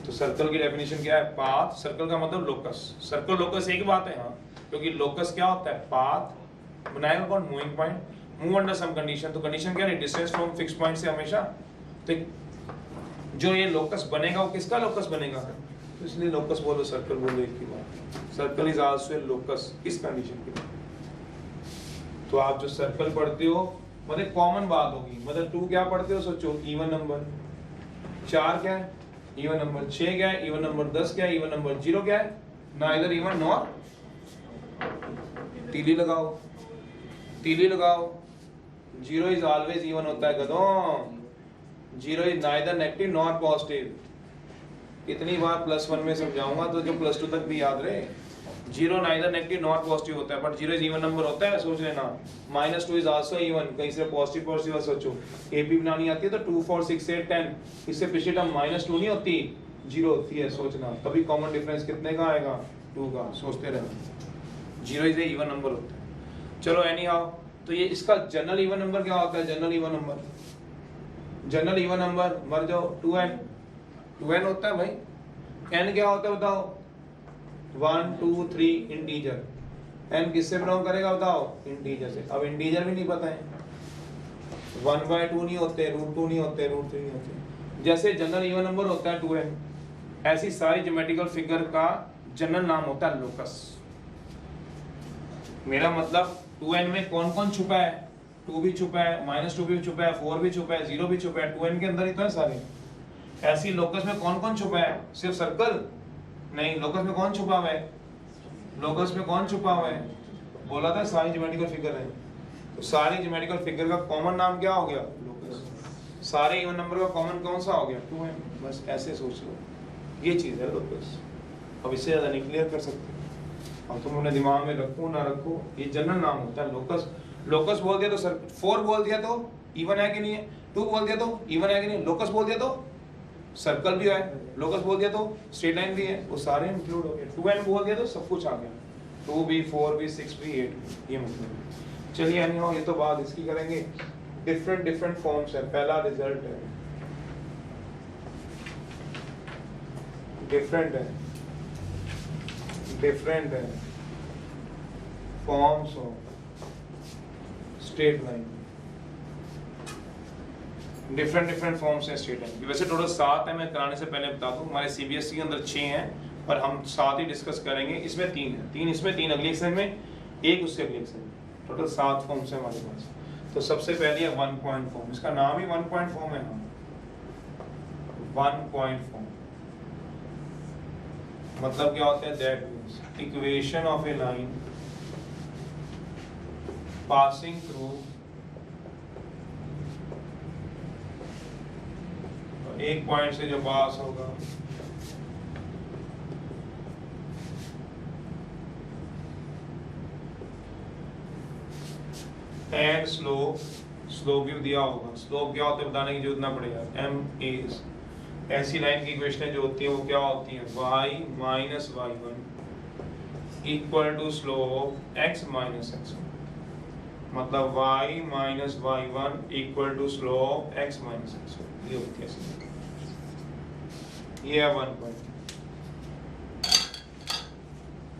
तो सर्कल की डेफिनेशन क्या है? पाथ। सर्कल का मतलब लोकस। सर्कल लोकस एक बात है, हाँ, क्योंकि लोकस क्या होता है? पाथ बनाएगा कौन? Moving point, move under some condition. तो कंडीशन क्या है? डिस्टेंस फ्रॉम फिक्स पॉइंट से हमेशा। तो जो ये लोकस बनेगा वो किसका लोकस बनेगा? तो इसलिए लोकस बोलो, सर्कल बोलो, एक ही बात। Circle is also a locus, इस कंडीशन के। तो आप जो सर्कल पढ़ते हो मतलब कॉमन बात होगी, मतलब 2 क्या पढ़ते हो? सोचो, इवन नंबर। 4 क्या है? Even number. 6 क्या है? Even number. 10 क्या है? Even number. 0 क्या है? Neither even nor. तीली लगाओ, तीली लगाओ। 0 इज ऑलवेज इवन होता है गधों। 0 is neither negative nor positive. इतनी बार +1 में समझाऊंगा तो जो +2 तक भी याद रहे। 0 नाइदर नेगेटिव नॉर पॉजिटिव होता है, बट 0 इज इवन नंबर होता है, सोच लेना। -2 इज आल्सो इवन, कहीं से पॉजिटिव पॉजिटिव सोचो। एपी बनानी आती है तो 2 4 6 8 10, इससे पिछले टर्म -2 नहीं होती, 0 होती है, सोचना। तभी कॉमन डिफरेंस कितने का आएगा? 2 का। सोचते रहना। 0 इज ए इवन नंबर होता है। चलो एनी हाउ, तो ये इसका जनरल इवन नंबर क्या होता है? General even number, general even number मर जाओ 2n। 2n होता है भाई। n क्या होता है बताओ? 1 2 3 इंटीजर। n किससे बिलोंग करेगा बताओ? इंटीजर से। अब इंटीजर भी नहीं पता है, 1/2 नहीं होते, √2 नहीं होते, √3 नहीं होते। जैसे जनरल इवन नंबर होता है 2n, ऐसी सारी ज्योमेट्रिकल फिगर का जनरल नाम होता है लोकस। मेरा मतलब 2n में कौन कौन छुपा है? 2 भी छुपा है, -2 भी छुपा है, 4 भी छुपा है, 0 भी छुपा है। 2n के अंदर ही तो है सारे। ऐसी लोकस में कौन कौन छुपा है? सिर्फ सर्कल नहीं, लोकस में कौन छुपा हुआ है? लोकस में कौन छुपा हुआ है? बोला था सारी ज्योमेट्रिकल फिगर है। तो सारी ज्योमेट्रिकल फिगर का कॉमन नाम क्या हो गया? लोकस। सारे इवन नंबर का कॉमन कौन सा हो गया? 2n। बस ऐसे सोच लो, ये चीज है लोकस। अब इससे ज्यादा नहीं क्लियर कर सकते। अब तुम अपने दिमाग में रखो ना रखो, ये जनरल नाम होता है लोकस। लोकस बोल दिया तो सर, 4 बोल दिया तो इवन है कि नहीं है, 2 बोल दिया तो इवन है कि नहीं, लोकस बोल दिया तो सर्कल भी है, लोकस बोल दिया तो स्ट्रेट लाइन भी है, वो सारे इंक्लूड हो गए। 2n बोल दिया तो सब कुछ आ गया, 2 भी 4 भी 6 भी 8, ये मतलब। चलिए एनीहाउ, ये तो बात इसकी करेंगे। डिफरेंट डिफरेंट फॉर्म्स है। पहला रिजल्ट है, डिफरेंट है, डिफरेंट है forms of straight line. Different different forms हैं स्ट्रेट लाइन। वैसे टोटल 7 है, मैं कराने से पहले बता दूं, हमारे सीबीएसई के अंदर 6 हैं, पर हम 7 ही डिस्कस करेंगे। इसमें 3 है, 3 इसमें, 3 अगली एक्सरसाइज में, 1 उससे अगली एक्सरसाइज में। टोटल 7 फॉर्म्स हैं हमारे पास। तो सबसे पहले है 1 पॉइंट फॉर्म। इसका नाम ही 1 पॉइंट फॉर्म है। 1 पॉइंट फॉर्म मतलब क्या होता है? That means equation of a line passing through एक पॉइंट से जो पास होगा एंड स्लोप, स्लोप भी दिया होगा। स्लोप क्या होता है बताने की जरूरत ना पड़ेगा, m is। ऐसी लाइन की इक्वेशन जो होती है वो क्या होती है? y minus y1 equal to slope x minus x1। मतलब y minus y1 equal to slope x minus x1, ये होती है slope। ये है 1 पॉइंट।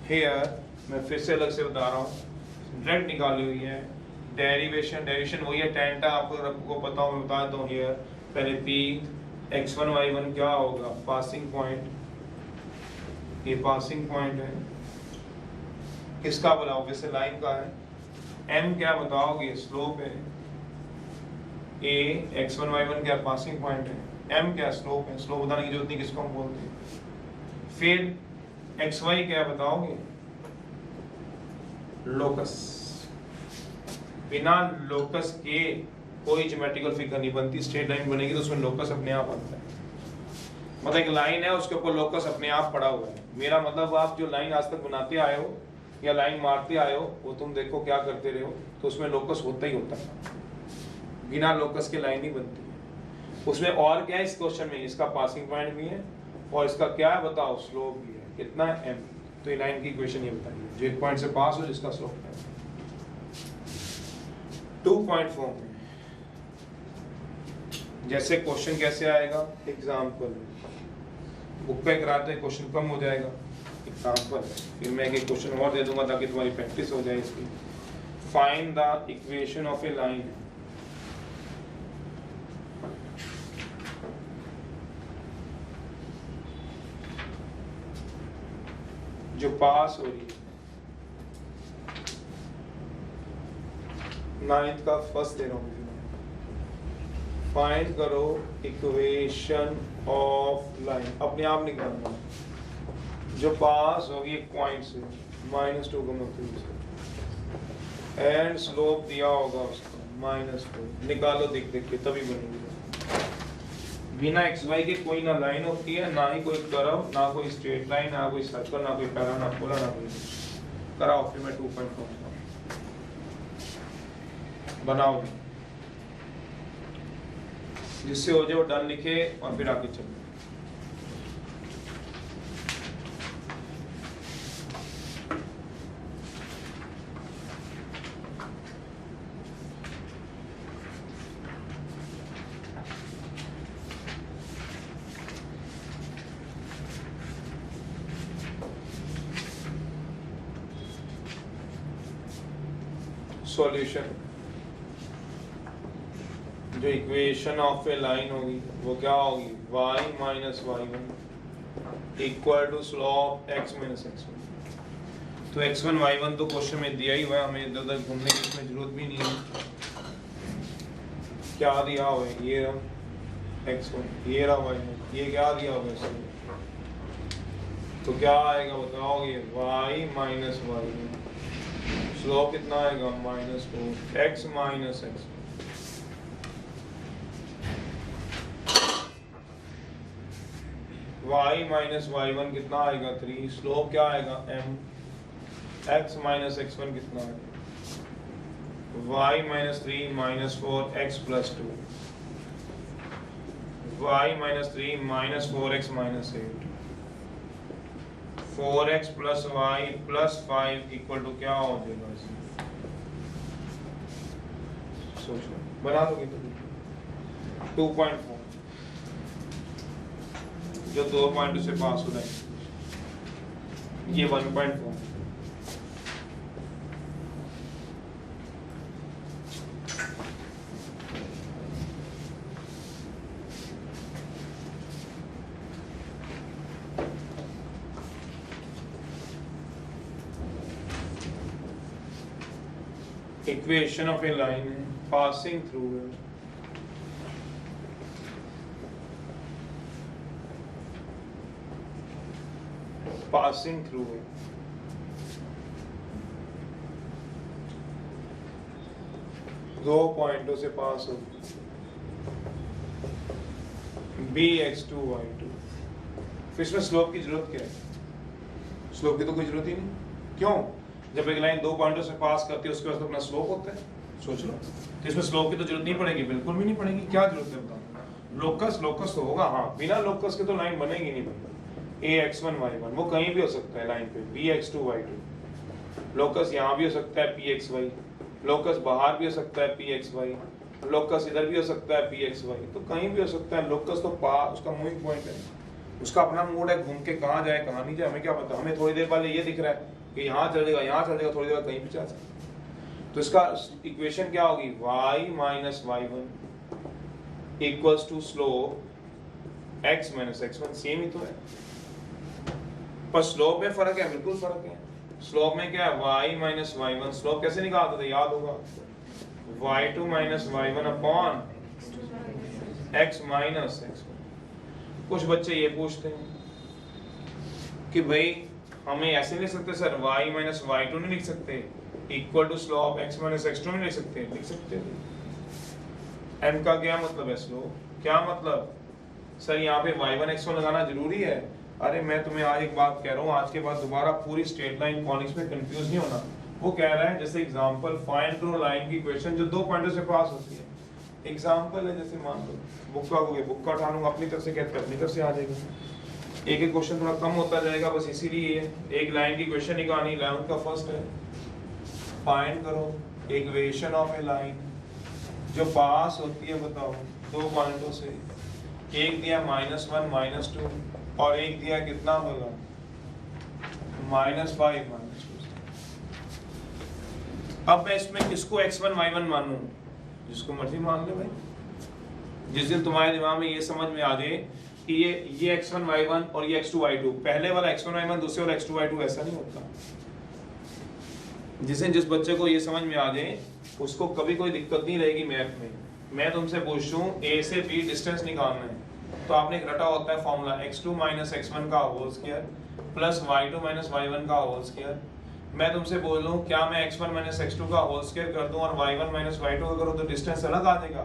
हियर मैं फिर से अलग से बता रहा हूँ, डायरेक्ट निकाली हुई है डेरिवेशन वही है tan टा, आपको पता हो मैं बता दूं। हियर पहले p x1 y1 क्या होगा, पासिंग पॉइंट, ये पासिंग पॉइंट है किसका बताओ, वैसे लाइन का है। m क्या बताओगे, स्लोप है। a x1 y1 क्या पासिंग पॉइंट है, m क्या स्लोप है, स्लोप बताने की जरूरत नहीं, किसको हम बोलते हैं। फिर xy क्या बताओगे, लोकस। बिना लोकस के कोई ज्योमेट्रिकल फिगर नहीं बनती, स्ट्रेट लाइन बनेगी तो उसमें लोकस अपने आप आता है। मतलब एक लाइन है उसके ऊपर लोकस अपने आप पड़ा हुआ है। मेरा मतलब आप जो लाइन आज तक बनाते आए हो या लाइन मारते आए हो, वो तुम देखो क्या करते रहे हो, तो उसमें लोकस होता ही होता है। बिना लोकस के लाइन नहीं बनती है। उसमें और क्या है इस क्वेश्चन में, इसका पासिंग पॉइंट भी है और इसका क्या है बताओ, स्लोप भी है। कितना है, m। तो ये लाइन की इक्वेशन ये बताइए, जो एक पॉइंट से पास हो जिसका स्लोप है 2.4 में। जैसे क्वेश्चन कैसे आएगा, एग्जाम्पल बुक पे कराते हैं, क्वेश्चन कम हो जाएगा। एग्जाम्पल फिर मैं एक क्वेश्चन और दे दूंगा ताकि तुम्हारी प्रैक्टिस हो जाए इसकी। Find the equation of a line, जो पास हो रही है। 9th का फर्स्ट दे रहा हूँ, फाइंड करो इक्वेशन ऑफ लाइन, अपने आप निकालना जो पास होगी एक पॉइंट से -2,3 से, एंड स्लोप दिया होगा उसका -2। निकालो देख देख के तभी बनेगी। बिना xy के कोई ना लाइन होती है, ना ही कोई कर्व, ना कोई स्ट्रेट लाइन, ना कोई सर्कल, ना कोई पैराबोला, ना कोई। कराओ फिर मैं 2.4 बनाओ, जिससे हो जाए वो डन लिखे और फिर आगे चलो। सॉल्यूशन, जो इक्वेशन ऑफ ए लाइन होगी वो क्या होगी, y minus y1 equal to slope x minus x1। तो x1 y1 तो क्वेश्चन में दिया ही हुआ है, हमें इधर उधर घूमने की इसमें जरूरत भी नहीं है। क्या दिया हुआ है, ये रहा x1, ये रहा y1, ये क्या दिया हुआ है इसमें, तो क्या आएगा बताओगे, y माइनस y1, स्लोप कितना आएगा -4, x minus x। y minus y1 कितना आएगा 3, स्लोप क्या आएगा m, x माइनस x1 कितना आएगा, y minus 3 -4 x plus 2, y minus 3 -4x minus 8, 4x plus y plus 5 equal to क्या हो जाएगा इसमें, सोचो बना दोगे तो 2.4, जो 2 पॉइंट से पास हो जाएंगे, ये 1.4। Equation of a line passing through है, पासिंग थ्रू है, दो पॉइंटों से पास हो, bx2y2। फिर इसमें स्लोप की जरूरत क्या है, स्लोप की तो कोई जरूरत ही नहीं। क्यों, जब एक लाइन दो पॉइंटों से पास करती है उसके पास तो अपना स्लोप होता है, सोच लो। तो इसमें स्लोप की तो जरूरत नहीं पड़ेगी, बिल्कुल भी नहीं पड़ेगी। क्या जरूरत है बताओ, लोकस, लोकस तो होगा, हाँ बिना लोकस के तो लाइन बनेगी नहीं बनेगी। ax1 y1 वो कहीं भी हो सकता है लाइन पे, bx2 y2, लोकस यहाँ भी हो सकता है pxy, लोकस बाहर भी हो सकता है पी एक्स वाई, लोकस इधर भी हो सकता है पी एक्स वाई, तो कहीं भी हो सकता है। लोकस तो पास उसका मूविंग पॉइंट है, उसका अपना मूड है, घूम के कहाँ जाए कहाँ नहीं जाए हमें क्या पता। हमें थोड़ी देर पहले ये दिख रहा है कि यहाँ चल जाएगा, यहाँ चल जाएगा, थोड़ी देर कहीं भी जा सकता है। तो इसका इक्वेशन क्या होगी, y minus y1 equals to slope x minus x1, same ही तो है, पर स्लोप में फर्क है, बिल्कुल फर्क है। स्लोप में क्या है, y माइनस y1, स्लोप कैसे निकालते थे याद होगा, y2 minus y1 upon x minus x1। कुछ बच्चे ये पूछते हैं कि भाई हमें ऐसे लिख सकते सर, y माइनस y2 नहीं लिख सकते equal to slope x minus x2 नहीं लिख सकते? लिख सकते हैं। m का क्या मतलब है स्लोप, क्या मतलब सर यहाँ पे y1 x1 लगाना जरूरी है? अरे मैं तुम्हें आज एक बात कह रहा हूँ, आज के बाद दोबारा पूरी स्ट्रेट लाइन कॉनिक्स में कंफ्यूज नहीं होना। वो कह रहा है जैसे एग्जांपल फाइंड करो लाइन की इक्वेशन जो 2 पॉइंटों से पास होती है। एग्जांपल है जैसे मान लो बुक्का हो गया, बुक्का उठा लूंगा अपनी तरफ से, कहते अपनी तरफ से आ जाएगा, एक एक क्वेश्चन थोड़ा कम होता जाएगा, बस इसीलिए एक लाइन की इक्वेशन निकालनी। 11th का फर्स्ट है, फाइंड करो इक्वेशन ऑफ ए लाइन जो पास होती है, बताओ 2 पॉइंटों से, एक दिया -1 -2 और एक दिया कितना होगा -5 -2। अब मैं इसमें किसको x1 y1 मानूं? जिसको मर्जी मान ले भाई। जिस दिन तुम्हारे दिमाग में ये समझ में आ जाए कि ये x1 y1 और ये x2 y2, पहले वाला x1 y1 दूसरे वाला x2 y2, ऐसा नहीं होता। जिस बच्चे को ये समझ में आ जाए उसको कभी कोई दिक्कत नहीं रहेगी मैथ में। मैं तुमसे पूछूं a से b डिस्टेंस निकालना है, तो आपने एक रटा होता है फॉर्मूला x2 माइनस x1 का whole square plus y2 minus y1 का होल स्क्वायर। मैं तुमसे बोल लूं क्या मैं x1 माइनस x2 का होल स्क्वायर कर दूं और y1 माइनस y2 का करूं तो डिस्टेंस अलग आ जाएगा।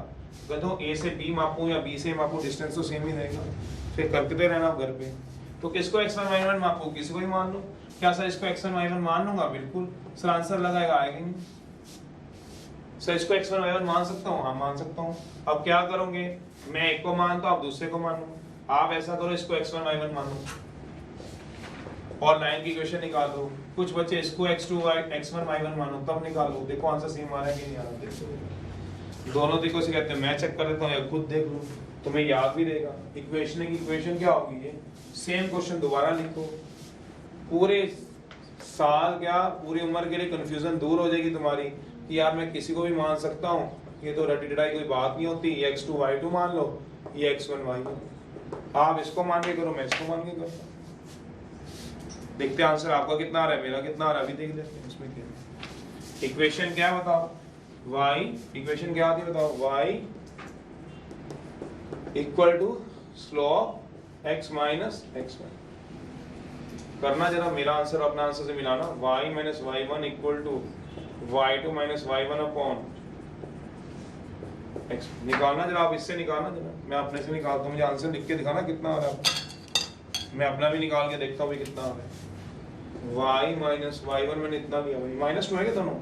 कहता हूं a से b मापूं या b से मापूं, डिस्टेंस तो सेम ही रहेगा। फिर करते रहना घर पे। तो किसको x1 y1 मापूं, किसी को ही मान लो। क्या सर इसको x1 y1 मान लूंगा? बिल्कुल। सर आंसर लगाएगा, आएगा नहीं। सर इसको x1 y1 मान सकता हूँ? हाँ मान सकता हूँ। अब क्या करोगे, मैं एक को मानता हूँ, आप दूसरे को मानो। आप ऐसा करो, इसको x1 y1 मानो और लाइन की इक्वेशन निकाल दो। कुछ बच्चे इसको x1 y1 मानो, तब निकालो, देखो आंसर सेम आ रहा है कि नहीं आ रहा। देखो दोनों तरीकों से कहते हैं, मैं चेक कर लेता हूँ या खुद देख लो, तुम्हें याद भी रहेगा। इक्वेशन की इक्वेशन क्या होगी, ये सेम क्वेश्चन दोबारा लिखो। पूरे साल क्या पूरी उम्र के लिए कंफ्यूजन दूर हो जाएगी तुम्हारी कि यार मैं किसी को भी मान सकता हूँ, ये तो रटी डटाई कोई बात नहीं होती। ये x2 y2 मान लो, ये x1 y1। आप इसको मान के करो, मैं इसको मान के करो, देखते हैं आंसर आपका कितना आ रहा है, मेरा कितना आ रहा है, अभी देख लेते हैं। इसमें क्या इक्वेशन क्या है बताओ, y इक्वेशन क्या आती है बताओ, y equal to slope x minus x1। करना जरा मेरा आंसर अपना आंसर से मिलाना। y minus y1 equal to y2 minus y1 upon x। निकालना जरा, आप इससे निकालना जरा, मैं अपने से निकालता हूँ। मुझे आंसर लिख के दिखाना कितना आ रहा है, मैं अपना भी निकाल के देखता हूँ कितना आ रहा है। y माइनस y1 मैंने इतना लिया भाई, -2 है क्या दोनों?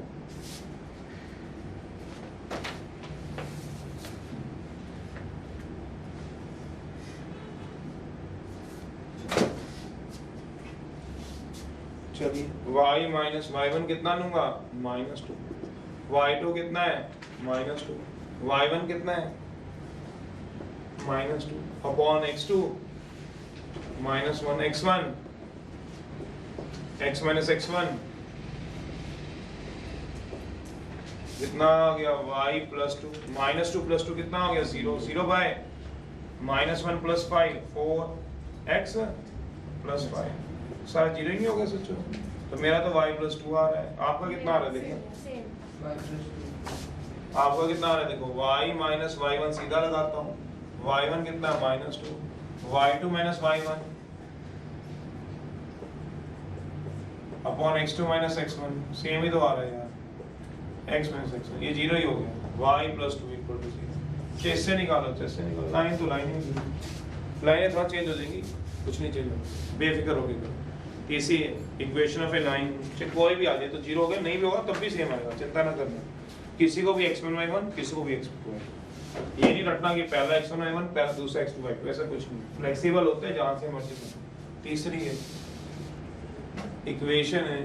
चलिए y माइनस y1 कितना लूंगा, -2। y2 कितना है, -2। y1 कितना है, -2 upon x2 -1 x1 x minus x1 कितना आ गया, y प्लस 2 -2 प्लस 2 कितना हो गया, 0 0 बाय -1 प्लस 5 4x प्लस 5 सारा 0 ही नहीं हो गया सोचो। तो मेरा तो y प्लस 2 आ रहा है, आपका कितना आ रहा है देखो, आपका कितना आ रहा है देखो, y माइनस y1 सीधा लगाता हूँ, y1 कितना है -2, y2 minus y1 upon x2 minus x1, same ही तो आ रहा है यार, x माइनस x1, ये 0 ही हो गया। y plus 2 equal to 0। चेस से निकालो, चेस से निकालो, लाइन तो लाइन ही, लाइनें थोड़ा चेंज हो जाएंगी, कुछ नहीं चेंज होगा, बेफिक्र होगी। इसी इक्वेशन ऑफ ए लाइन कोई भी आ जाए तो 0 हो गया, नहीं भी होगा तब भी सेम आएगा, चिंता ना करना। किसी को भी x1 y1, किसी को भी x2 y2, ये नहीं रटना कि पहला x1 y1 पहला दूसरा x2 y2, ऐसा कुछ नहीं। फ्लेक्सिबल होते हैं जहां से मर्जी करो। तीसरी है इक्वेशन है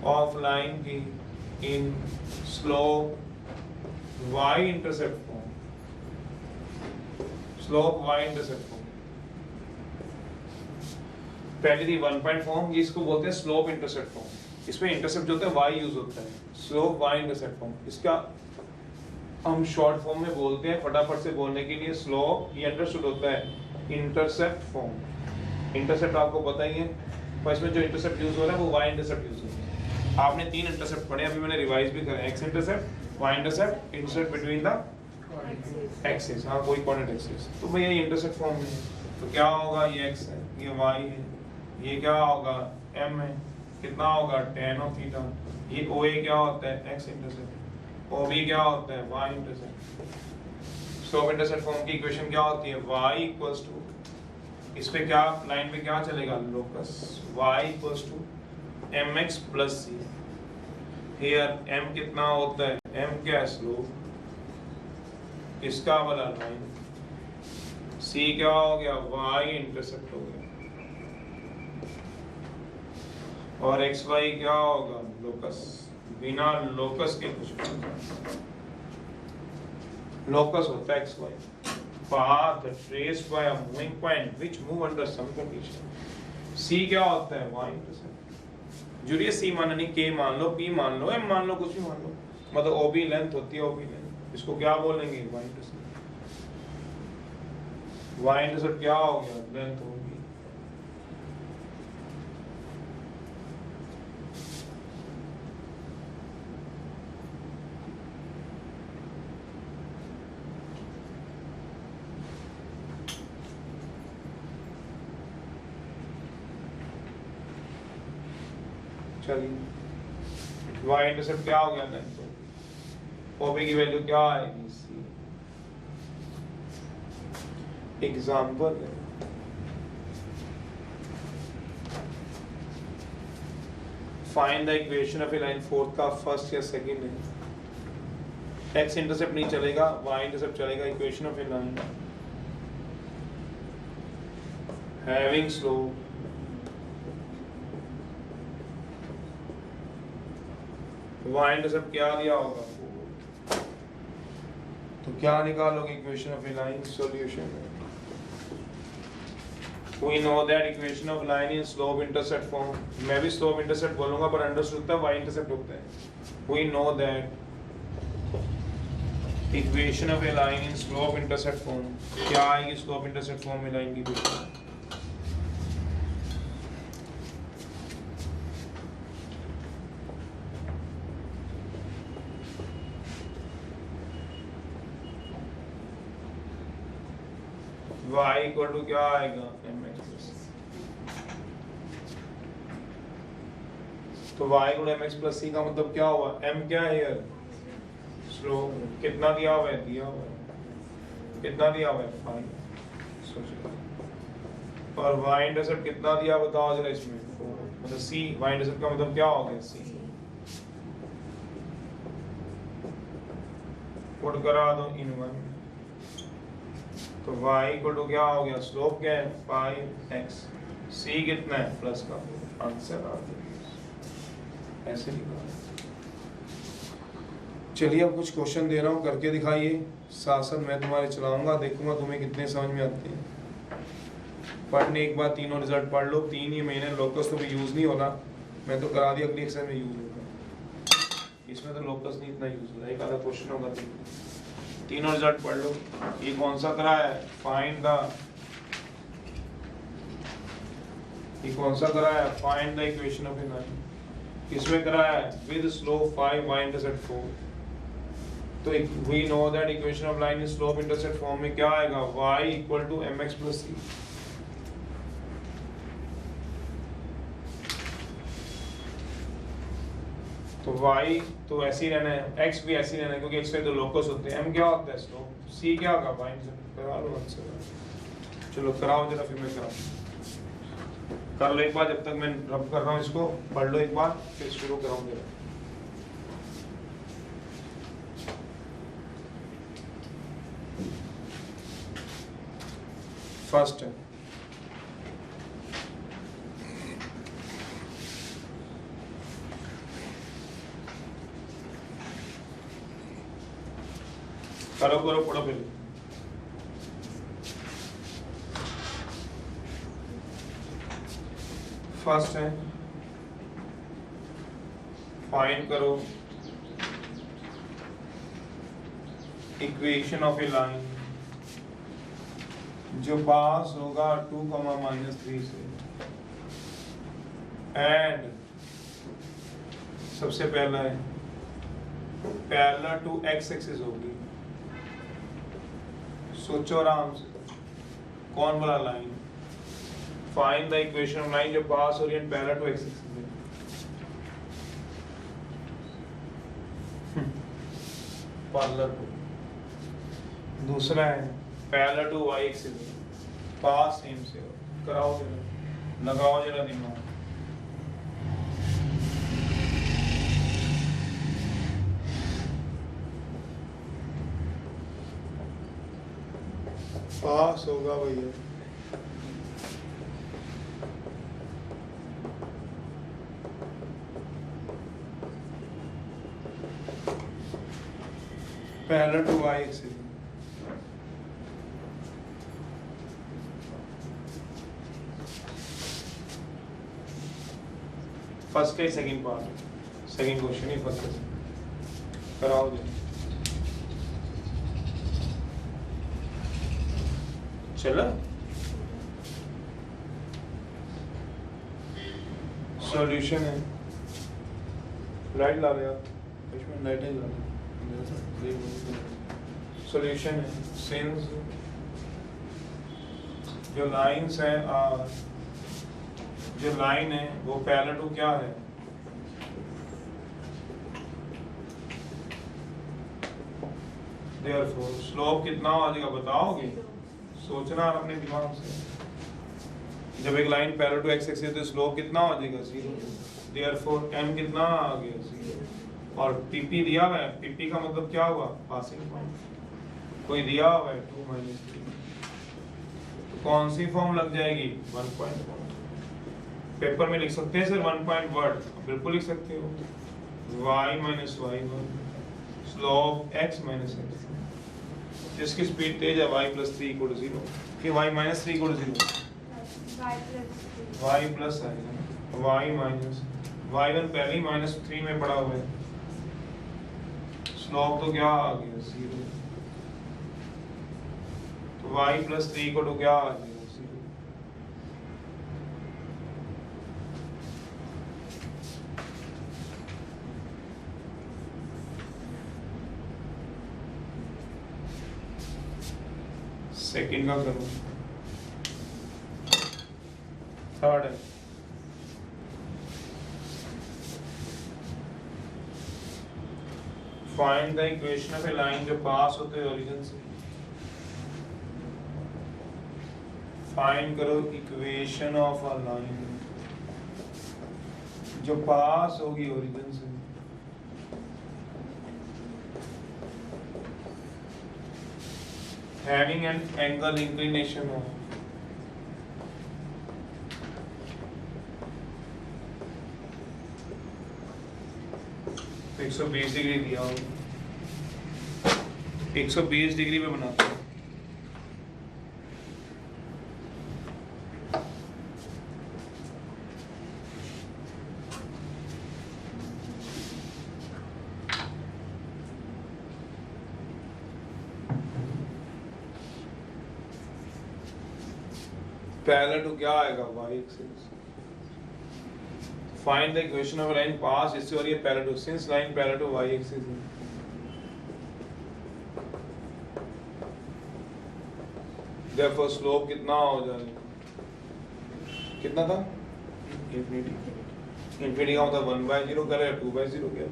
ऑफ लाइन की in slope y intercept form, slope y intercept form। पहले थी 1 पॉइंट फॉर्म, ये इसको बोलते हैं स्लोप इंटरसेप्ट फॉर्म। इसमें इंटरसेप्ट जो होता है y यूज होता है, स्लोप y इंटरसेप्ट फॉर्म। इसका हम शॉर्ट फॉर्म में बोलते हैं, फटाफट से बोलने के लिए स्लोप, ये अंडरस्टूड होता है इंटरसेप्ट फॉर्म। इंटरसेप्ट आपको पता ही है, पर इसमें जो इंटरसेप्ट यूज हो रहा है वो y इंटरसेप्ट यूज हो रहा है। आपने 3 इंटरसेप्ट पढ़े, अभी मैंने रिवाइज भी करा, x intercept, y intercept, intercept between the axis, हाँ कोई कोऑर्डिनेट एक्सिस। तो भैया ये इंटरसेप्ट फॉर्म है, तो क्या होगा, ये x है, ये y है, ये क्या होगा m है, कितना होगा tan ऑफ थीटा। ये OA क्या होता है, x इंटरसेप्ट, OB क्या होता है, y intercept. Slope intercept form की इक्वेशन क्या होती है, y इक्वल्स टू, इस पे क्या लाइन पे क्या चलेगा, locus, y equals to mx plus c। Here m कितना होता है, m क्या है, स्लोप, इसका वाला लाइन, c क्या हो गया, y इंटरसेप्ट हो गया, और एक्स वाई क्या होगा, लोकस। बिना लोकस के कुछ नहीं, लोकस होता है x y, path traced by a moving point which move under some condition. सी क्या होता है, वाई इंटरसेप्ट। जरूरी सी मानना नहीं, के मान लो, पी मान लो, एम मान लो, कुछ भी मान लो, मतलब ओबी लेंथ होती है, ओबी लेंथ, इसको क्या बोलेंगे, वाई इंटरसेप्ट। वाई इंटरसेप्ट क्या हो गया, लेंथ होगी। चलिए y इंटरसेप्ट क्या हो गया, लेंथ, OB की वैल्यू क्या आएगी, c। एग्जांपल है, find the equation of a line, fourth का फर्स्ट या सेकंड है। x इंटरसेप्ट नहीं चलेगा, y इंटरसेप्ट चलेगा। Equation of a line having slope y intercept क्या दिया होगा, तो क्या निकालोगे, equation of a line. Solution, we know that equation of line in slope intercept form, मैं भी slope intercept बोलूंगा पर अंडरस्टूड होता है y intercept होता है। we know that equation of a line in slope intercept form, क्या आएगी slope intercept form में लाइन की इक्वेशन, y इक्वल टू क्या आएगा, mx। तो y equal mx plus c का मतलब क्या हुआ, m क्या है यार, स्लोप, कितना दिया हुआ है, दिया हुआ है, कितना दिया हुआ है, 5। सोचो, और y इंटरसेप्ट कितना दिया बताओ जरा इसमें, मतलब c, y इंटरसेप्ट का मतलब क्या हो गया, c। पुट करा दो इन 1, तो y इक्वल टू क्या हो गया, स्लोप क्या है, 5x, c कितना है, प्लस का, आंसर आ गया, ऐसे निकाल। चलिए अब कुछ क्वेश्चन दे रहा हूँ, करके दिखाइए, साथ साथ मैं तुम्हारे चलाऊंगा, देखूंगा तुम्हें कितने समझ में आते हैं। पढ़ने एक बार तीनों रिजल्ट पढ़ लो, 3 ही महीने लोकस तो भी यूज नहीं होना, मैं तो करा दिया, अगली एक्सरसाइज में यूज होगा, इसमें तो लोकस नहीं इतना यूज होगा, एक आधा क्वेश्चन होगा। तीनों रिजल्ट पढ़ लो। ये कौन सा करा है, फाइंड द, ये कौन सा करा है, find the equation of a line, किसमें करा है, विद स्लोप 5 y इंटरसेप्ट 4। तो we know that equation of line in slope intercept form में क्या आएगा, y equal to mx plus c। तो y तो ऐसे ही रहना है, x भी ऐसे ही रहना है, क्योंकि x पे तो लोकस होते हैं, m क्या होता है, स्लोप, c क्या होगा, y इंटरसेप्ट। करा लो आंसर, चलो कराओ जरा, फिर मैं कराऊं, कर लो एक बार, जब तक मैं रब कर रहा हूँ इसको, पढ़ लो एक बार, फिर शुरू कराऊं जरा। फर्स्ट है, करो करो पढ़ो पहले। फर्स्ट है फाइंड करो इक्वेशन ऑफ ए लाइन जो पास होगा 2, -3 से एंड सबसे पहला है पैरेलल टू एक्स एक्सिस होगी। सोचो आराम से कौन वाला line. Find the equation of line जो पास हो रही है पैरेलल टू एक्स एक्सिस में। Parallel to. दूसरा है parallel to Y axis pass same से हो। कराओ जरा, लगाओ जरा दिमाग। पास होगा भैया parallel to Y axis. First का सेकंड पार्ट, सेकंड क्वेश्चन ही फर्स्ट का कराओ जी। चलो सॉल्यूशन है। लाइट ला रहे आप, इसमें लाइट नहीं ला रहे। सॉल्यूशन है सिंस जो लाइंस है आर, जो लाइन है वो पैरेलल टू क्या है, देयरफॉर स्लोप कितना आ जाएगा बताओगे? सोचना अपने दिमाग से। जब एक line parallel to X axis है तो स्लोप कितना आ जाएगा 0। देयरफॉर m कितना आ गया 0 और pp दिया हुआ है। pp का मतलब क्या हुआ पासिंग पॉइंट। कोई दिया हुआ है 2 - 3 तो कौन सी फॉर्म लग जाएगी 1 पॉइंट। पेपर में लिख सकते हैं सर 1 पॉइंट वर्ड, बिल्कुल लिख सकते हो y - y1 slope x - x जिसकी स्पीड तेज है y + 3 = 0 कि y - 3 = 0 y प्लस आएगा y माइनस y1 पहले ही -3 में पड़ा हुआ है। स्लोप तो क्या आ गया 0 तो y + 3 = क्या आ गया 0। सेकंड का करो। थर्ड है find the equation of a line जो पास होते हैं ओरिजिन से। फाइंड करो इक्वेशन ऑफ अ लाइन जो पास होगी ओरिजिन से। Having an angle inclination of 120 degree दिया हो, 120 डिग्री पे बनाते हैं। पैरेलल टू क्या आएगा y axis. Find the equation of line pass इससे हो रही है parallel to, since line parallel to y axis है। देयरफॉर स्लोप कितना हो जाएगा, कितना था इंफिनिटी। इंफिनिटी का मतलब 1/0 करे या 2/0 करे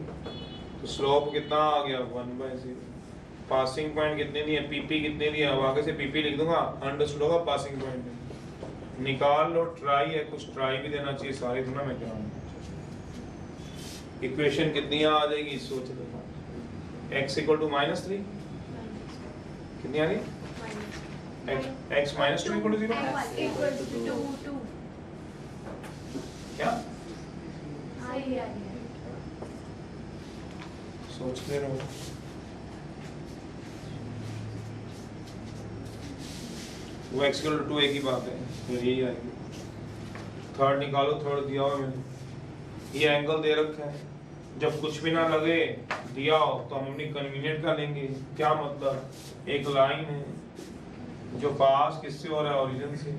तो स्लोप कितना आ गया 1/0। पासिंग पॉइंट कितने दिए पीपी कितने दिए, अब आगे से पीपी लिख दूंगा अंडरस्टूड होगा पासिंग पॉइंट निकाल लो। ट्राई है कुछ ट्राई भी देना चाहिए सारी ना मैं क्या इक्वेशन कितनी आ जाएगी सोच लो। x = -3 कितनी आ गई x - 2 = 0 क्या सोचते रहो। वो x इक्वल टू 2 एक ही बात है, फिर यही आएगी। थर्ड निकालो, थर्ड दिया हुआ मैंने, ये एंगल दे रखा है, जब कुछ भी ना लगे दिया हो तो हम अपनी कन्वीनियंट का लेंगे। क्या मतलब, एक लाइन है जो पास किससे हो रहा है, ओरिजिन से,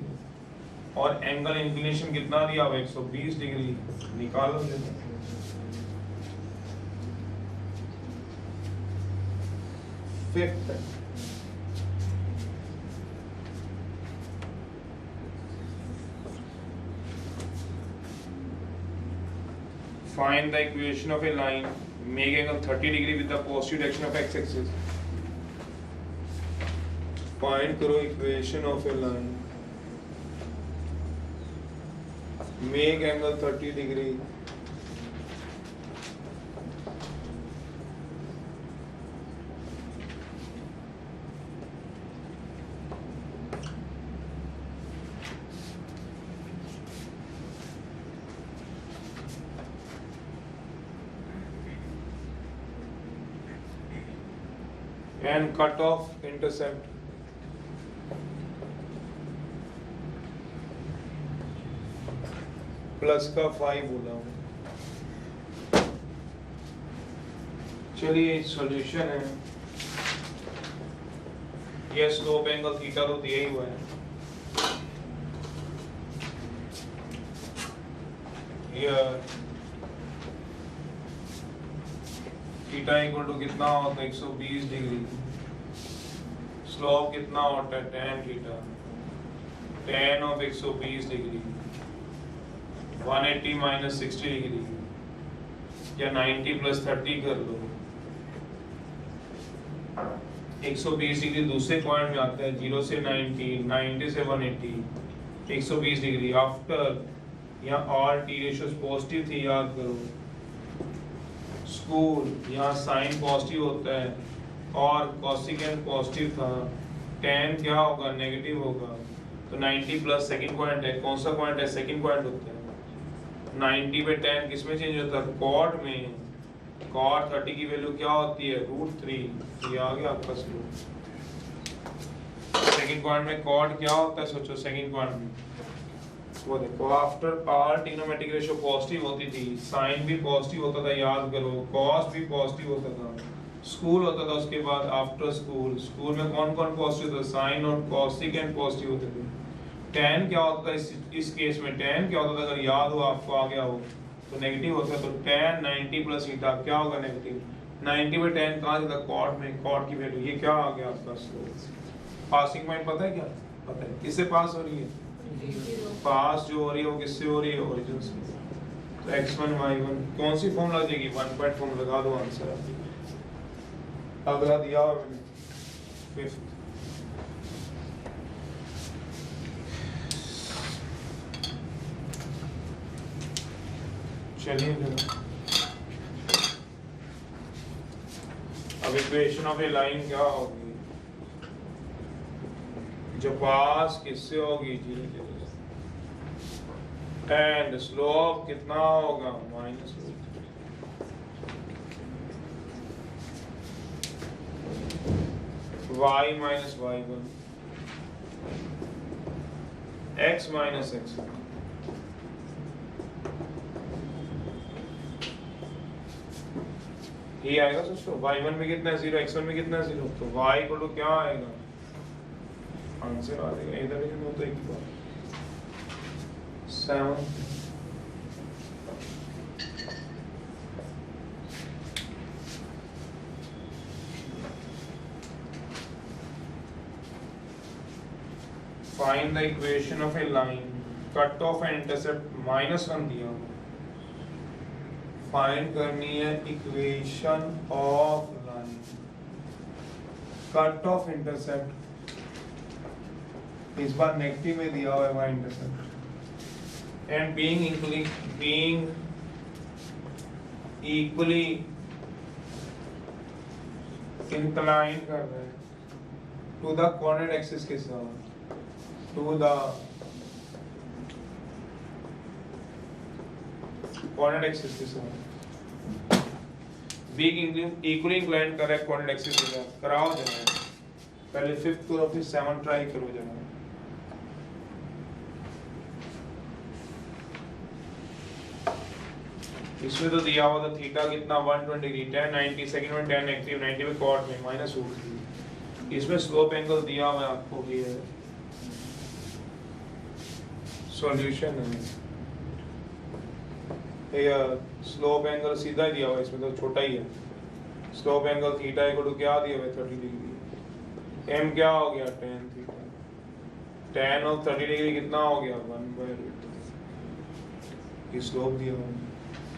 और एंगल इंक्लिनेशन कितना दिया हुआ 120 डिग्री, निकालो। Fifth, find the equation of a line make angle 30 degree with the positive direction of x axis। find करो equation of a line make angle 30 degree and cut off intercept plus का 5 बोला हूँ। चलिए सॉल्यूशन है, ये स्लोप एंगल थीटा तो दिया ही हुआ है, थीटा इक्वल टू कितना होता है 120 डिग्री, स्लोप कितना होता है tan theta, tan of 120 degree 180 minus 60 degree, या 90 प्लस 30 कर लो। 120 डिग्री दूसरे पॉइंट में आता है, 0 से 90, 90 से 180, 120 डिग्री आफ्टर, यहाँ ऑल टी रेशियोस पॉजिटिव थी, याद करो स्कूल, यहाँ साइन पॉजिटिव होता है और कोसिकेंट पॉजिटिव था, tan क्या होगा, नेगेटिव होगा, तो 90 प्लस सेकंड पॉइंट है, कौन सा पॉइंट है, सेकंड पॉइंट होता है। 90 पे tan किस में चेंज होता है, cot में, cot 30 की वैल्यू क्या होती है, √3, ये आ गया आपका स्लोप। सेकंड पॉइंट में cot क्या होता है, सोचो सेकंड पॉइंट में, वो देखो after are trigonometric ratio positive होती थी, साइन भी पॉजिटिव होता था, याद करो, कॉस भी पॉजिटिव होता था, स्कूल होता था, उसके बाद आफ्टर स्कूल, स्कूल में कौन कौन पॉजिटिव था, साइन और कोसिकेंट पॉजिटिव होते थे। tan क्या होता था इस केस में, tan क्या होता था, अगर याद हो आपको, आ गया हो तो नेगेटिव होता है, तो tan 90 प्लस थीटा क्या होगा, नेगेटिव। 90 पे tan कहाँ था, cot में, cot की वैल्यू, ये क्या आ गया आपका स्लोप। पासिंग पॉइंट पता है क्या, पता है किससे पास हो रही है, पास जो हो रही है वो किससे हो रही है, ओरिजिन से, तो x1 y1 कौन सी फॉर्म लग जाएगी, 1 पॉइंट फॉर्म लगा दो, आंसर अगला दिया हुआ मैंने फिफ्थ। चलिए अब इक्वेशन ऑफ ए लाइन क्या होगी, जो पास किससे होगी, जीरो जीरो, एंड स्लोप कितना होगा, minus y minus y1 x minus x1। ये आएगा दोस्तों, y1 में कितना है 0, x1 में कितना है 0, तो y इक्वल टू क्या आएगा, आंसर आ जाएगा, इधर भी तो एक ही बात 7। Find the equation of a line, cut off and intercept -1 दिया, फाइंड करनी है equation of line, cut off intercept, इस बार नेगेटिव में दिया हुआ है वहां intercept, and being equally incline कर रहे हैं टू द कोऑर्डिनेट एक्सिस के साथ, टू द कोऑर्डिनेट एक्सिस के साथ, being equally inclined correct coordinate axis के साथ, कराओ जरा, पहले 5th करो फिर 7 ट्राई करो जरा। इसमें तो दिया हुआ था थीटा कितना 120 डिग्री, tan 90 सेकंड में tan नेगेटिव 90 में कॉट में -√3। इसमें स्लोप एंगल दिया हुआ है आपको ये है। सॉल्यूशन है ये, स्लोप एंगल सीधा ही दिया हुआ है, इसमें तो छोटा ही है। Slope angle theta equal to क्या दिया हुआ है 30 डिग्री। m क्या हो गया tan theta, tan of 30 degree कितना हो गया 1/√। ये स्लोप दिया हुआ है।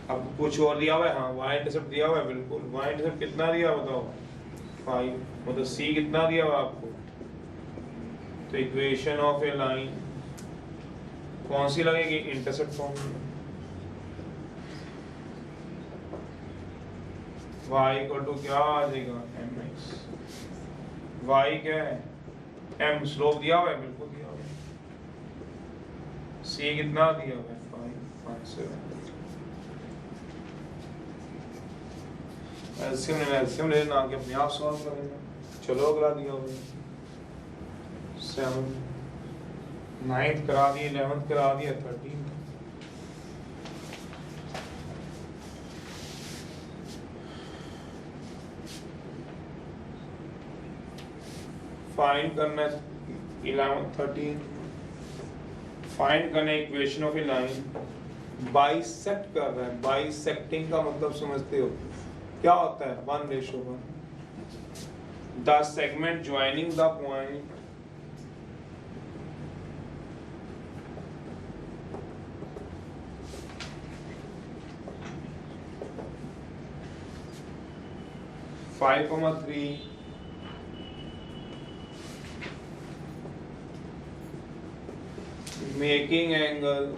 अब कुछ और दिया हुआ है, हाँ y इंटरसेप्ट दिया हुआ है बिल्कुल। y इंटरसेप्ट कितना दिया बताओ 5, मतलब c कितना दिया हुआ आपको। तो इक्वेशन ऑफ ए लाइन कौन सी लगेगी, intercept formula. y equal to क्या आ जाएगा mx। y क्या है m, स्लोप दिया हुआ है बिल्कुल दिया हुआ है। c कितना दिया हुआ है 5, 7। एलसीएम लेना आगे अपने आप सॉल्व कर लेना। चलो अगला दिया हुआ 7, 9th करा दिए, 11th करा दिया, 13th। फाइंड करना 11 13 फाइंड करना equation of a line bisect कर रहा है। बाइसेक्टिंग का मतलब समझते हो क्या होता है, 1:1। The segment joining the point five comma 3 making angle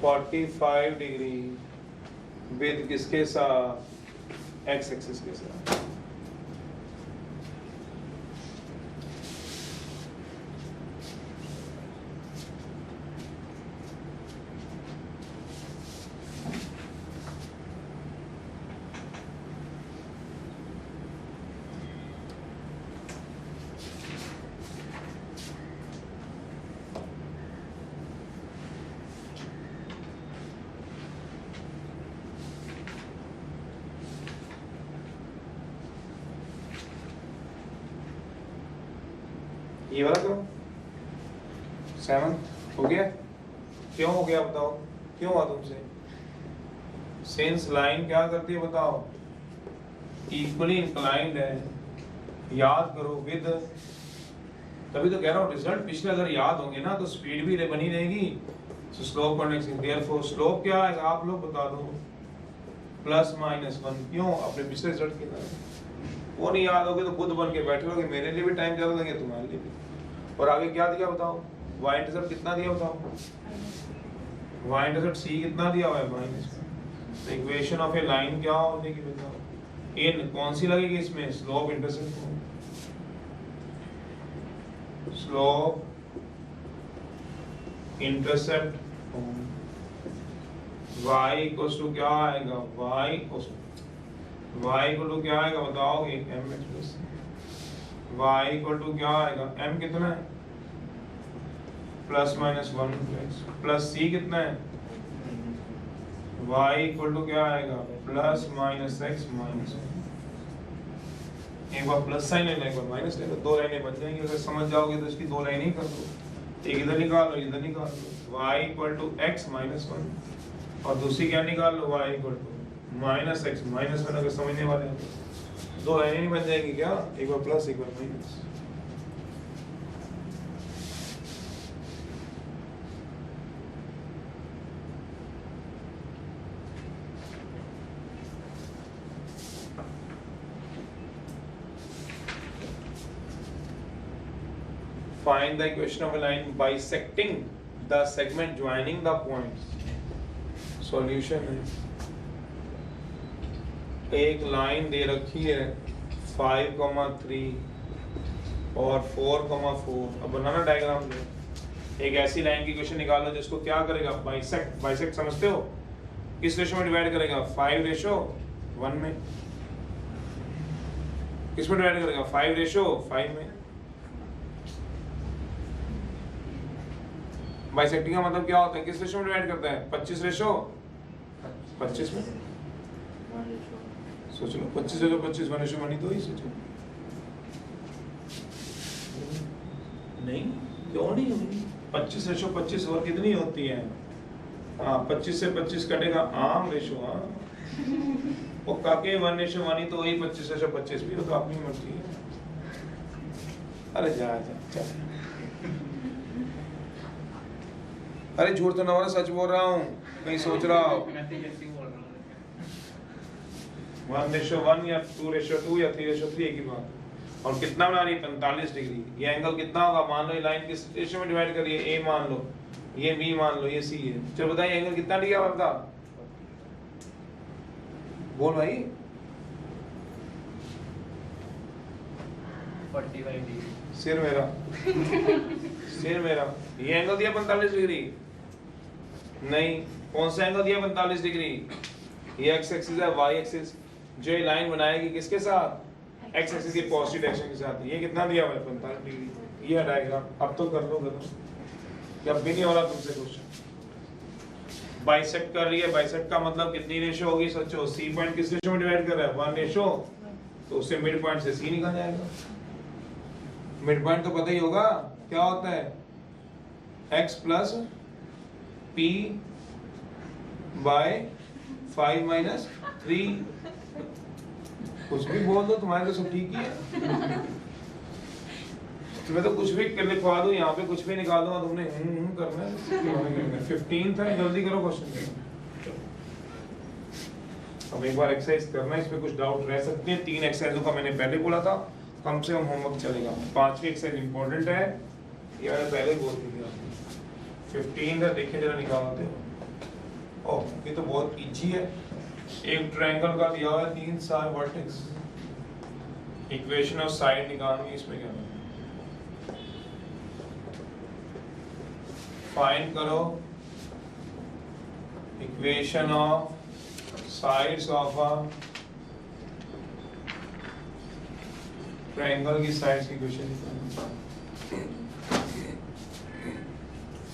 45 degree with किसके साथ, एक्स एक्सिस के साथ। ये वाला करो 7 हो गया। क्यों हो गया बताओ, क्यों हुआ तुमसे। सिंस लाइन क्या करती है बताओ, इक्वली इंक्लाइंड है। याद करो विद, तभी तो कह रहा हूँ रिजल्ट पिछले अगर याद होंगे ना तो स्पीड भी बनी रहेगी। तो स्लोप कनेक्शन देयरफॉर स्लोप क्या है आप लोग बता दो, +-1। क्यों, अपने पिछले रिजल्ट की तरह। वो नहीं याद होगे तो खुद बन के बैठे रहोगे, मेरे लिए भी टाइम ज्यादा लगे तुम्हारे लिए भी। और आगे क्या दिया बताओ, y इंटरसेप्ट कितना दिया बताओ, y इंटरसेप्ट c कितना दिया हुआ है -1। तो इक्वेशन ऑफ ए लाइन क्या होने की बताओ, इन कौन सी लगेगी इसमें, slope intercept. Slope intercept y equals to क्या आएगा, y इक्वल टू क्या आएगा बताओगे, mx plus y equal to क्या आएगा, m कितना है +-1 प्लस c कितना है, y इक्वल टू क्या आएगा +-x -1। एक बार प्लस साइन लेना, एक बार माइनस लेना, दो लाइनें बन जाएंगी। अगर समझ जाओगे तो इसकी दो लाइनें ही कर दो, एक इधर निकाल लो, इधर निकाल लो। y इक्वल टू x -1 और दूसरी क्या निकाल लो, y इक्वल टू -x -1। अगर समझने वाले हैं तो दो लाइनें नहीं बन जाएंगी क्या, एक बार प्लस एक बार minus. Find the equation of a line bisecting the segment joining the points. Solution है, एक लाइन दे रखी है 5,3 और 4,4। अब बनाना डायग्राम में एक ऐसी लाइन की इक्वेशन निकालो जिसको क्या करेगा, बाइसेक्ट। बाइसेक्ट समझते हो, किस रेशो में डिवाइड करेगा, 5:1 में। किस में डिवाइड करेगा, 5:5 में। बाइसेक्टिंग का मतलब क्या होता है, किस रेशो में डिवाइड करता है, 25:5 25 में सोच लो 25 से जो 25 1:1 तो ही सोचो नहीं क्यों नहीं होगी 25:25 और कितनी होती है हाँ 25 से 25 कटेगा आम रेशो हाँ वो काके 1:1 तो वही 25:25 भी हो तो अपनी मर्जी है अरे जा अरे झूठ तो ना हो रहा सच बोल रहा हूँ कहीं सोच रहा हो 1:1 या 2:2 या 3:3 एक ही बात और कितना बना रही है 45 डिग्री ये एंगल कितना होगा मान लो ये लाइन किस रेशो में डिवाइड करिए ए मान लो ये बी मान लो ये सी है चलो बताइए एंगल कितना डिग्री है बता बोल भाई 45 डिग्री सिर मेरा ये एंगल दिया 45 डिग्री नहीं कौन सा एंगल दिया 45 डिग्री ये एक्स एक्सिस है वाई एक्सिस जो ये लाइन बनाएगी किसके साथ एक्स एक्सिस की पॉजिटिव डायरेक्शन के साथ ये कितना दिया हुआ है 45 डिग्री ये हटाएगा अब तो कर लो जब भी नहीं हो रहा तुमसे क्वेश्चन बाइसेक्ट कर रही है बाइसेक्ट का मतलब कितनी रेशो होगी सोचो सी पॉइंट किस रेशो में डिवाइड कर रहा है 1 रेशो तो उससे मिड पॉइंट से सी निकल जाएगा मिड पॉइंट तो पता ही होगा क्या होता है x plus p by 5 minus 3 कुछ भी बोल दो तुम्हारे तो सब ठीक ही है तुम्हें तो कुछ भी लिखवा दो यहाँ पे कुछ भी निकालो तुमने करना है 15 था जल्दी करो क्वेश्चन अब एक बार एक्सरसाइज करना है इस पे कुछ डाउट रह सकते हैं 3 एक्सरसाइजों का मैंने पहले बोला था कम से कम होमवर्क चलेगा 5वीं एक्सरसाइज इंपॉर्टेंट है ये मैंने पहले ही बोल दिया 15 है देखिए जरा निकालते हो ओह ये तो बहुत इजी है एक ट्रायंगल का दिया हुआ है 3 side vertex equation of side निकालनी इसमें क्या फाइंड करो equation of sides of a triangle की साइड्स की इक्वेशन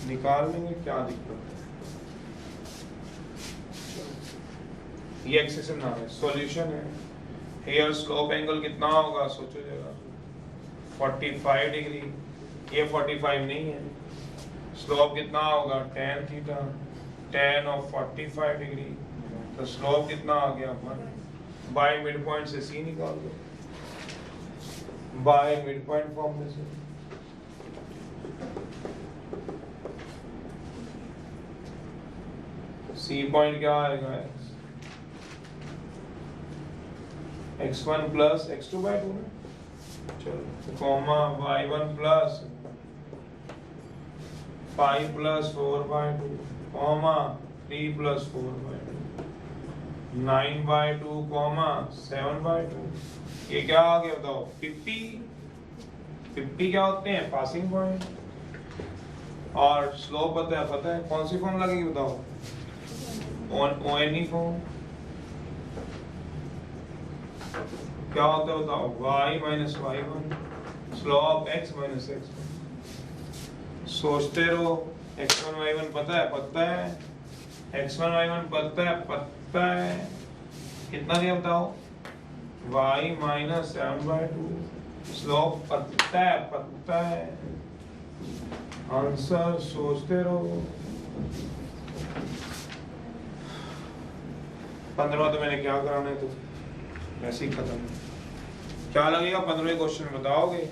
निकाल लेंगे क्या दिक्कत है ये एक्सेशन नाम है सॉल्यूशन है हियर स्लोप एंगल कितना होगा सोचो जरा 45 डिग्री ये 45 नहीं है स्लोप कितना होगा tan theta tan of 45 degree तो स्लोप कितना आ गया बाय मिड पॉइंट से सी निकाल दो बाय मिड पॉइंट फॉर्मूले से सी पॉइंट क्या आएगा x1 प्लस x2 बाय 2 चलो comma y1 plus 5 plus 4 by 2 comma 3 plus 4 by 2 9 by 2 comma 7 by 2 ये क्या आ गया बताओ 50 क्या होते हैं पासिंग पॉइंट और स्लोप पता है कौन सी फॉर्म लगेगी बताओ ONE फॉर्म क्या होता है बताओ y minus y1 slope x minus x1 सोचते रहो x1 y1 पता है x1 y1 पता है कितना दिया बताओ y माइनस 7/2 स्लोप पता है आंसर सोचते रहो 15 तो मैंने क्या कराना है तो वैसे ही खत्म क्या लगेगा 15वें क्वेश्चन बताओगे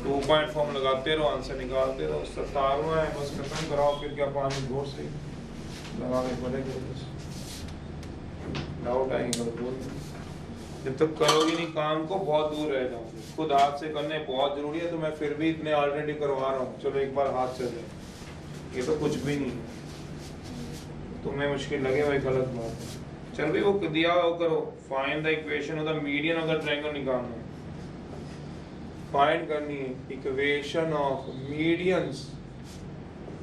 2 पॉइंट फॉर्म लगाते रहो आंसर निकालते रहो 17वां है बस खत्म कराओ फिर क्या 5 मिनट और से लगाने पड़ेगा बस डाउट आएंगे तो बोल जब तक करोगे नहीं काम को बहुत दूर रह जाओगे खुद हाथ से करने बहुत जरूरी है तो मैं फिर भी इतने ऑलरेडी करवा रहा हूँ चलो एक बार हाथ चल जाए ये तो कुछ भी नहीं है तुम्हें मुश्किल लगे भाई गलत बात है चल भाई वो दिया वो करो find the equation of the median of the triangle निकालना है फाइंड करनी है equation of medians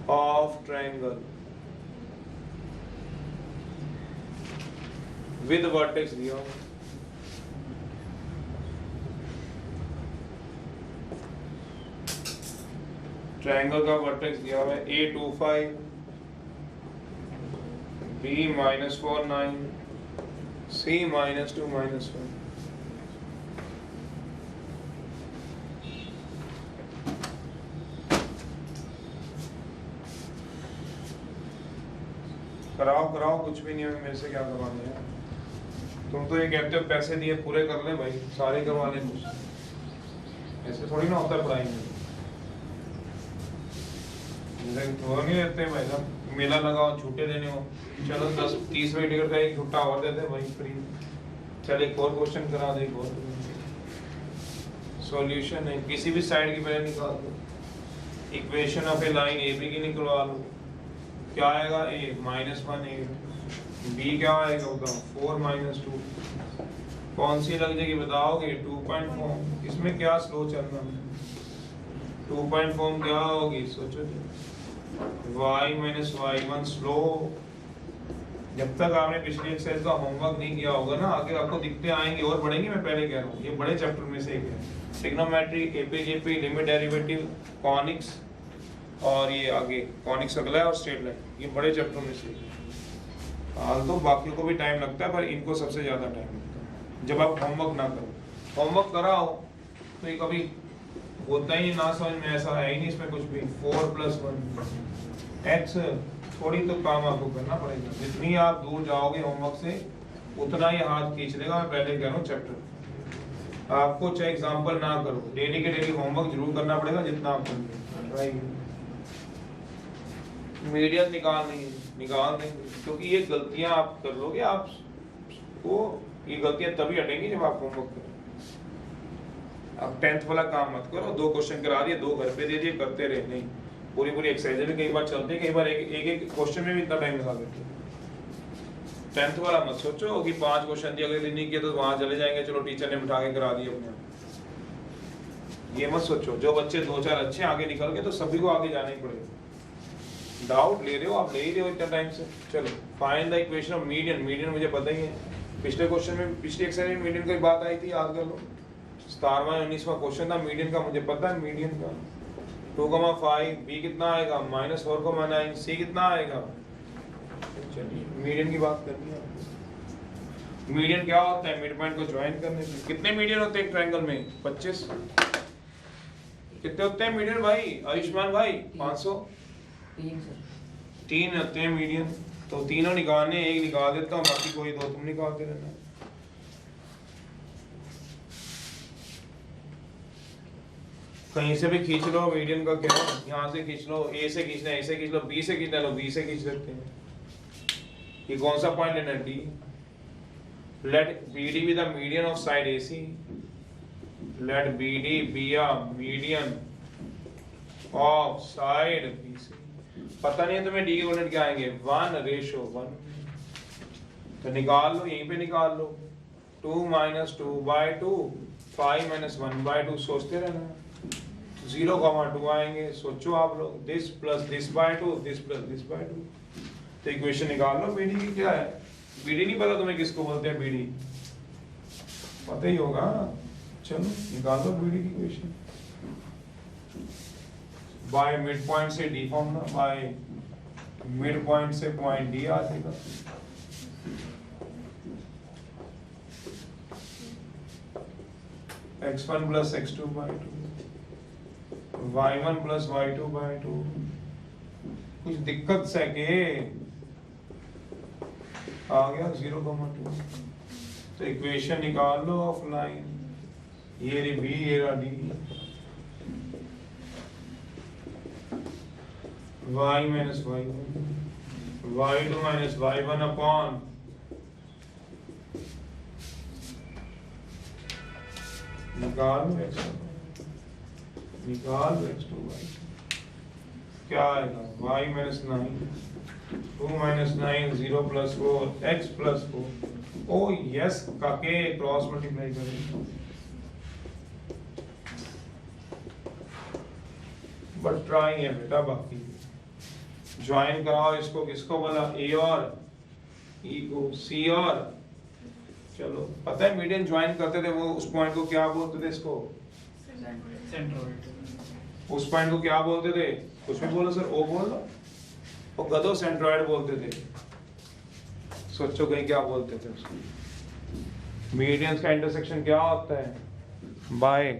of triangle with vertex दिया ट्रायंगल का वर्टेक्स दिया हुआ है A25 B minus 4 9, C minus 2 minus 1. कराओ कुछ भी नहीं है, मेरे से क्या करवाना है। तुम तो ये कहते हो पैसे दिए पूरे कर ले भाई, सारे करवा ले कुछ, ऐसे थोड़ी ना होता है पढ़ाई में। तो नहीं देते भाई साहब, मेला लगाओ झूठे देने हो, चलो 10-30 रुपए टिकट का एक झूठा और देते भाई फ्री। चल एक और क्वेश्चन करा दे, एक और सॉल्यूशन है किसी भी साइड की पहले निकाल दो। Equation of a line A B की निकलवा लो। क्या आएगा? a -1 8, b क्या आएगा बताओ 4 - 2। कौन सी लग जाएगी बताओगे? 2.4। इसमें क्या स्लो चलना है? 2.4 क्या होगी सोचो जी। y - y1 slow. जब तक आपने पिछली एक्सरसाइज का होमवर्क नहीं किया होगा ना, आगे आपको दिखते आएंगे और बढ़ेंगे। मैं पहले कह रहा हूँ ये बड़े चैप्टर में से एक है। ट्रिग्नोमेट्री, एपीजेपी, लिमिट डेरिवेटिव, कॉनिक्स, और ये आगे कॉनिक्स अगला है और स्ट्रेट लाइन, ये बड़े चैप्टर में से हाल। तो बाकियों को भी टाइम लगता है पर इनको सबसे ज्यादा टाइम लगता है जब आप होमवर्क ना करो। होमवर्क कराओ तो ये कभी होता ही ना समझ में, ऐसा है ही नहीं इसमें कुछ भी। 4 + 1 x थोड़ी तो काम आपको करना पड़ेगा। जितनी आप दूर जाओगे होमवर्क से उतना ही हाथ खींच लेगा। मैं पहले कह रहा हूँ चैप्टर आपको चाहे एग्जाम्पल ना करो, डेली के डेली होमवर्क जरूर करना पड़ेगा जितना आप करेंगे। मीडियन निकाल देंगे क्योंकि ये गलतियां आप कर लोगे, आपको ये गलतियां तभी हटेंगी जब आप होमवर्क करें। अब 10th वाला काम मत करो, 2 क्वेश्चन करा दिए, 2 घर पे दे दिए, करते रहे। नहीं, पूरी एक्सरसाइज भी कई बार चलती है, कई बार एक क्वेश्चन में भी इतना टाइम लगा देते हैं। 10th वाला मत सोचो कि 5 क्वेश्चन दिए, अगले दिन नहीं किए तो वहां चले जाएंगे, चलो टीचर ने बिठा के करा दिए अपने। ये मत सोचो। जो बच्चे 2-4 अच्छे आगे निकल गए तो सभी को आगे जाना ही पड़ेगा। डाउट ले रहे हो आप, ले ही रहे हो इतना टाइम से। चलो find the equation of median. Median मुझे पता ही है, पिछले क्वेश्चन में, पिछली एक्सरसाइज में मीडियन की बात आई थी, याद कर लो। 17वां 19वां क्वेश्चन था मीडियन का, मुझे पता है मीडियन का। 2,5 b कितना आएगा? -4,9। c कितना आएगा? चलिए मीडियन की बात करनी है। मीडियन क्या होता है? मिड पॉइंट को ज्वाइन करने से। कितने मीडियन होते हैं एक ट्रायंगल में? 25। कितने होते हैं मीडियन भाई? आयुष्मान भाई 500। 3 होते हैं मीडियन। तो तीनों निकालने, एक निकाल देता हूँ, बाकी कोई 2 तुम निकालते रहना। कहीं से भी खींच लो मीडियन का, क्या यहाँ से खींच लो, ए से खींचना है, ए से खींच लो, बी से खींचना लो, बी से खींच लेते हैं। ये कौन सा पॉइंट लेना है? D. Let BD be the median of side AC। Let BD be a median of side BC। पता नहीं है तुम्हें डी के कोऑर्डिनेट क्या आएंगे? 1:1। तो निकाल लो, यहीं पे निकाल लो। 2 - 2/2, 5 - 1/2। सोचते रहना। 0,2 आएंगे। सोचो आप लोग, this + this/2, this + this/2। तो इक्वेशन निकाल लो BD की क्या है। BD नहीं पता तुम्हें किसको बोलते हैं? BD पता ही होगा। चलो निकाल लो BD की इक्वेशन। बाय मिड पॉइंट से D formula, by mid point से पॉइंट डी आ जाएगा। x1 + x2/2, y1 + y2/2। कुछ दिक्कत से के आ गया 0,2। तो इक्वेशन निकाल लो ऑफ लाइन। ये रही बी, ये रहा D. y - y1, y2 - y1 upon निकाल लो x1, निकाल लो x2/2। क्या आएगा? y - 9, 2 - 9, 0 + 4, x + 4। ओ यस, काके क्रॉस मल्टीप्लाई करें। बट ट्राई है बेटा, बाकी ज्वाइन कराओ इसको। किसको बोला? ए और ई को, सी और। चलो पता है मीडियन ज्वाइन करते थे वो, उस पॉइंट को क्या बोलते थे? इसको सेंट्रोइड। उस पॉइंट को क्या बोलते थे? कुछ भी बोलो सर, ओ बोल लो। वो गधो सेंट्रोइड बोलते थे। सोचो कहीं क्या बोलते थे उसको। मीडियंस का इंटरसेक्शन क्या होता है? बाय